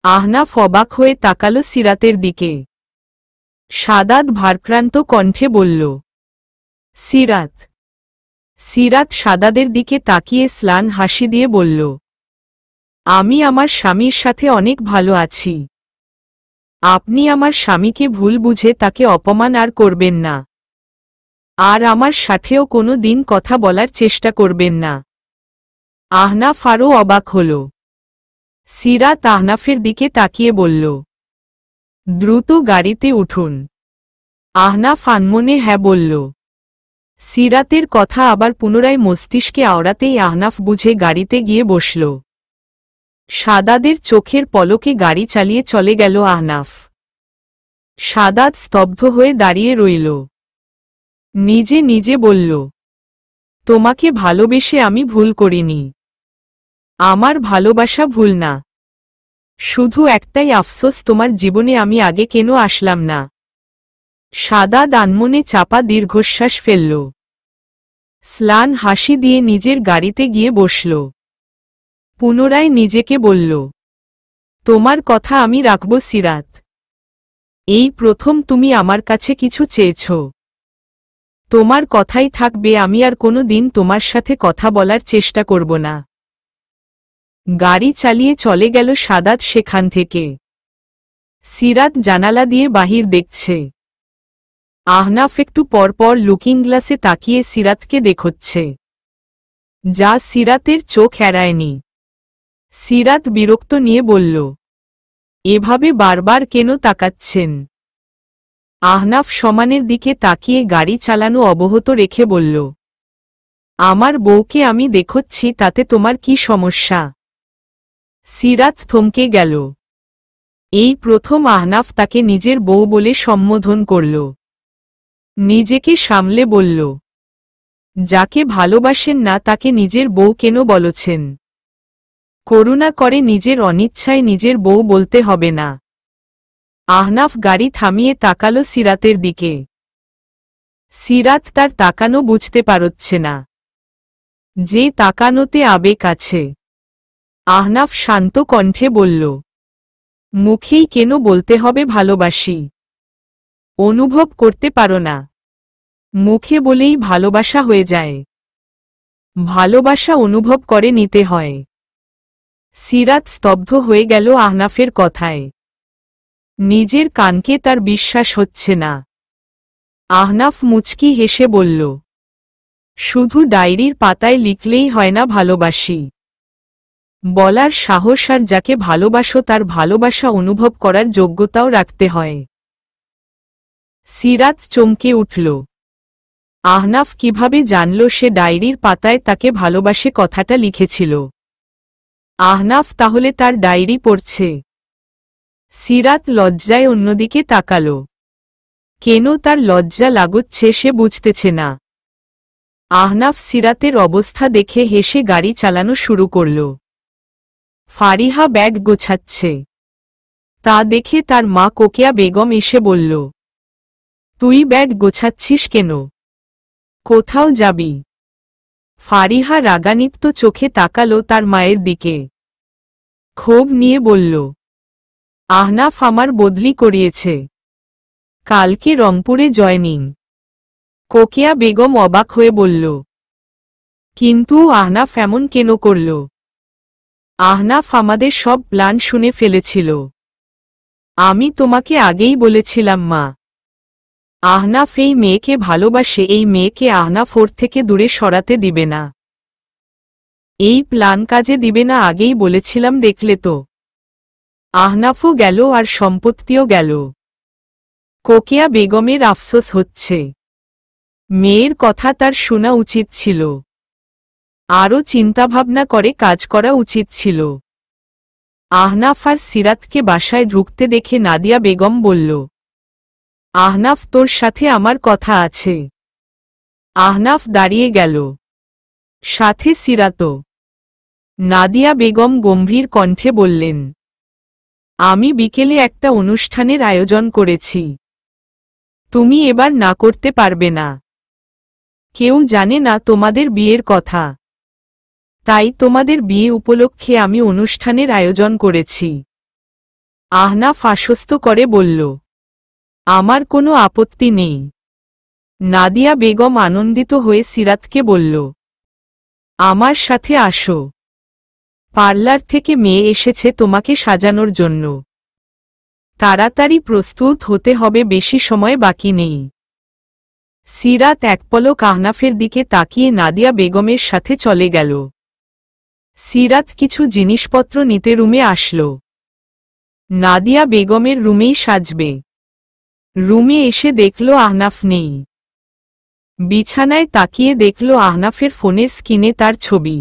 Speaker 1: আহনাফ অবাক হয়ে তাকালো সিরাতের দিকে। সাদাত ভারক্রান্ত কণ্ঠে বলল, সিরাত। সিরাত সাদাদের দিকে তাকিয়ে স্লান হাসি দিয়ে বলল, আমি আমার স্বামীর সাথে অনেক ভালো আছি। আপনি আমার স্বামীকে ভুল বুঝে তাকে অপমান আর করবেন না, আর আমার সাথেও কোনো দিন কথা বলার চেষ্টা করবেন না। আহনাফ আরও অবাক হল। সিরাত আহনাফের দিকে তাকিয়ে বলল, দ্রুত গাড়িতে উঠুন। আহনাফ আনমনে হ্যাঁ বলল। সিরাতের কথা আবার পুনরায় মস্তিষ্কে আওড়াতেই আহনাফ বুঝে গাড়িতে গিয়ে বসল। সাদাদের চোখের পলকে গাড়ি চালিয়ে চলে গেল আহনাফ। সাদাত স্তব্ধ হয়ে দাঁড়িয়ে রইল। নিজে নিজে বলল, তোমাকে ভালোবেসে আমি ভুল করিনি। আমার ভালোবাসা ভুল না। শুধু একটাই আফসোস, তোমার জীবনে আমি আগে কেন আসলাম না। সাদাত আনমনে চাপা দীর্ঘশ্বাস ফেলল। স্লান হাসি দিয়ে নিজের গাড়িতে গিয়ে বসল। পুনরায় নিজেকে বলল, তোমার কথা আমি রাখব সিরাত। এই প্রথম তুমি আমার কাছে কিছু চেয়েছ। তোমার কথাই থাকবে, আমি আর কোনো দিন তোমার সাথে কথা বলার চেষ্টা করব না। গাড়ি চালিয়ে চলে গেল সাদাত সেখান থেকে। সিরাত জানালা দিয়ে বাহির দেখছে। আহনাফ একটু পরপর লুকিং গ্লাসে তাকিয়ে সিরাতকে দেখছে, যা সিরাতের চোখ এড়ায়নি। সিরাত বিরক্ত নিয়ে বলল, এভাবে বারবার কেন তাকাচ্ছেন? আহনাফ সমানের দিকে তাকিয়ে গাড়ি চালানো অবহত রেখে বলল, আমার বউকে আমি দেখছি, তাতে তোমার কি সমস্যা? সিরাত থমকে গেল। এই প্রথম আহনাফ তাকে নিজের বউ বলে সম্বোধন করল। নিজেকে সামলে বলল, যাকে ভালোবাসেন না তাকে নিজের বউ কেন বলছেন? করুণা করে নিজের অনিচ্ছায় নিজের বউ বলতে হবে না। আহনাফ গাড়ি থামিয়ে তাকালো সিরাতের দিকে। সিরাত তার তাকানো বুঝতে পারছে না, যে তাকানোতে আবেগ আছে। আহনাফ শান্ত কণ্ঠে বলল, মুখেই কেন বলতে হবে ভালোবাসি? অনুভব করতে পারো না? মুখে বলেই ভালোবাসা হয়ে যায়? ভালোবাসা অনুভব করে নিতে হয়। সিরাত স্তব্ধ হয়ে গেল আহনাফের কথায়। নিজের কানকে তার বিশ্বাস হচ্ছে না। আহনাফ মুচকি হেসে বলল, শুধু ডায়েরির পাতায় লিখলেই হয় না ভালোবাসি। বলার সাহস আর যাকে ভালোবাসো তার ভালোবাসা অনুভব করার যোগ্যতাও রাখতে হয়। সিরাত চমকে উঠল। আহনাফ কিভাবে জানল সে ডায়েরির পাতায় তাকে ভালোবাসে কথাটা লিখেছিল? আহনাফ তাহলে তার ডায়েরি পড়ছে? সিরাত লজ্জায় অন্যদিকে তাকাল। কেন তার লজ্জা লাগছে সে বুঝতেছে না। আহনাফ সিরাতের অবস্থা দেখে হেসে গাড়ি চালানো শুরু করল। ফারিহা ব্যাগ গোছাচ্ছে। তা দেখে তার মা কোকিয়া বেগম এসে বলল, তুই ব্যাগ গোছাচ্ছিস কেন? কোথাও যাবি? ফারিহা রাগান্বিত চোখে তাকালো তার মায়ের দিকে। ক্ষোভ নিয়ে বলল, আহনাফ আমার বদলি করিয়েছে। কালকে রংপুরে জয়নিং। কোকিয়া বেগম অবাক হয়ে বলল, কিন্তু আহনাফ এমন কেন করল? আহনাফ আমাদের সব প্ল্যান শুনে ফেলেছিল। আমি তোমাকে আগেই বলেছিলাম মা, আহনাফ এই মেয়েকে ভালোবাসে, এই মেয়েকে আহনাফ ওর থেকে দূরে সরাতে দিবে না। এই প্ল্যান কাজে দিবে না আগেই বলেছিলাম, দেখলে তো। আহনাফও গেল আর সম্পত্তিও গেল। কোকিয়া বেগমের আফসোস হচ্ছে। মেয়ের কথা তার শোনা উচিত ছিল। আরও চিন্তাভাবনা করে কাজ করা উচিত ছিল। আহনাফ আর সিরাতকে বাসায় ঢুকতে দেখে নাদিয়া বেগম বলল, আহনাফ তোর সাথে আমার কথা আছে। আহনাফ দাঁড়িয়ে গেল। সাথে সিরাতও। নাদিয়া বেগম গম্ভীর কণ্ঠে বললেন, আমি বিকেলে একটা অনুষ্ঠানের আয়োজন করেছি। তুমি এবার না করতে পারবে না। কেউ জানে না তোমাদের বিয়ের কথা। তাই তোমাদের বিয়ে উপলক্ষে আমি অনুষ্ঠানের আয়োজন করেছি। আহনাফ আশ্বস্ত করে বলল, আমার কোনো আপত্তি নেই। নাদিয়া বেগম আনন্দিত হয়ে সিরাতকে বলল, আমার সাথে আসো। পার্লার থেকে মেয়ে এসেছে তোমাকে সাজানোর জন্য। তাড়াতাড়ি প্রস্তুত হতে হবে, বেশি সময় বাকি নেই। সিরাত এক পলক আহনাফের দিকে তাকিয়ে নাদিয়া বেগমের সাথে চলে গেল। সিরাত কিছু জিনিসপত্র নিতে রুমে আসল। নাদিয়া বেগমের রুমেই সাজবে। রুমে এসে দেখল আহনাফ নেই। বিছানায় তাকিয়ে দেখল আহনাফের ফোনের স্ক্রিনে তার ছবি।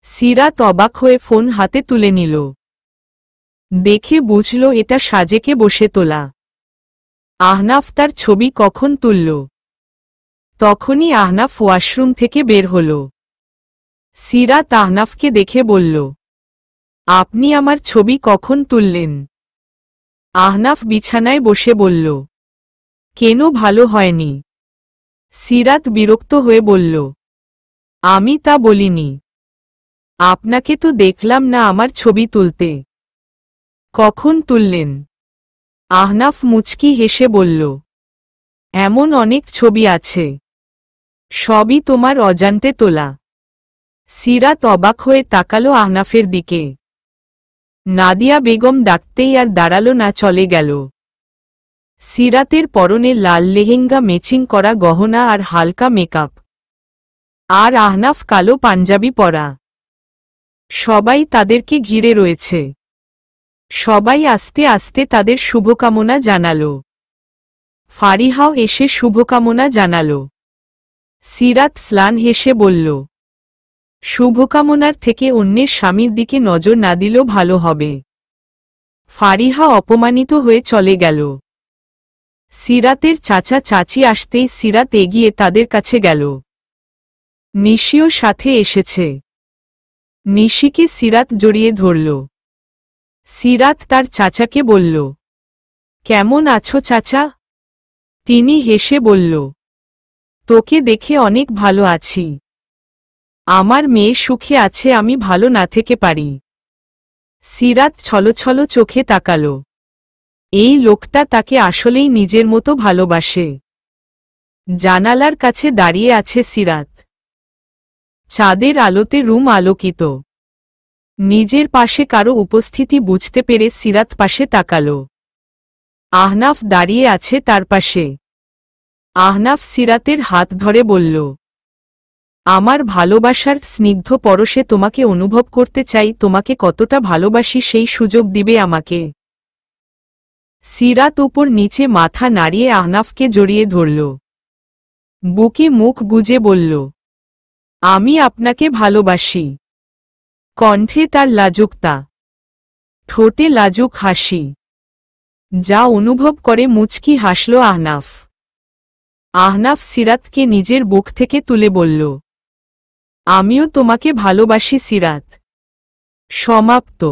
Speaker 1: সিরাত অবাক হয়ে ফোন হাতে তুলে নিল। দেখে বুঝল এটা সাজেকে বসে তোলা। আহনাফ তার ছবি কখন তুলল? তখনই আহনাফ ওয়াশরুম থেকে বের হল। সিরাত আহনাফকে দেখে বলল, আপনি আমার ছবি কখন তুললেন? আহনাফ বিছানায় বসে বলল, কেন ভালো হয়নি? সিরাত বিরক্ত হয়ে বলল, আমি তা বলিনি। আপনাকে তো দেখলাম না আমার ছবি তুলতে। কখন তুললেন? আহনাফ মুচকি হেসে বলল, এমন অনেক ছবি আছে, সবই তোমার অজান্তে তোলা। সিরাত অবাক হয়ে তাকালো আহনাফের দিকে। নাদিয়া বেগম ডাকতেই আর দাঁড়ালো না, চলে গেল। সিরাতের পরনে লাল লেহেঙ্গা, ম্যাচিং করা গহনা আর হালকা মেকআপ। আর আহনাফ কালো পাঞ্জাবি পরা। সবাই তাদেরকে ঘিরে রয়েছে। সবাই আস্তে আস্তে তাদের শুভকামনা জানালো। ফারিহাও এসে শুভকামনা জানালো। সিরাত স্লান হেসে বলল, শুভকামনার থেকে অন্যের স্বামীর দিকে নজর না দিলেও ভালো হবে। ফারিহা অপমানিত হয়ে চলে গেল। সিরাতের চাচা চাচি আসতেই সিরাত এগিয়ে তাদের কাছে গেল। নিশিও সাথে এসেছে। নিশিকে সিরাত জড়িয়ে ধরল। সিরাত তার চাচাকে বলল, কেমন আছো চাচা? তিনি হেসে বলল, তোকে দেখে অনেক ভালো আছি। আমার মেয়ে সুখে আছে, আমি ভালো না থেকে পারি। সিরাত ছলছল চোখে তাকালো। এই লোকটা তাকে আসলেই নিজের মতো ভালোবাসে। জানালার কাছে দাঁড়িয়ে আছে সিরাত। চাঁদের আলোতে রুম আলোকিত। নিজের পাশে কারো উপস্থিতি বুঝতে পেরে সিরাত পাশে তাকালো। আহনাফ দাঁড়িয়ে আছে তার পাশে। আহনাফ সিরাতের হাত ধরে বলল, আমার ভালোবাসার স্নিগ্ধ পরশে তোমাকে অনুভব করতে চাই, তোমাকে কতটা ভালোবাসি সেই সুযোগ দিবে আমাকে। সিরাত উপর নিচে মাথা নাড়িয়ে আহনাফকে জড়িয়ে ধরল। বুকে মুখ গুজে বলল, আমি আপনাকে ভালোবাসি। কণ্ঠে তার লাজুকতা, ঠোঁটে লাজুক হাসি, যা অনুভব করে মুচকি হাসল আহনাফ। আহনাফ সিরাতকে নিজের বুক থেকে তুলে বলল, আমিও তোমাকে ভালোবাসি সিরাত। সমাপ্ত।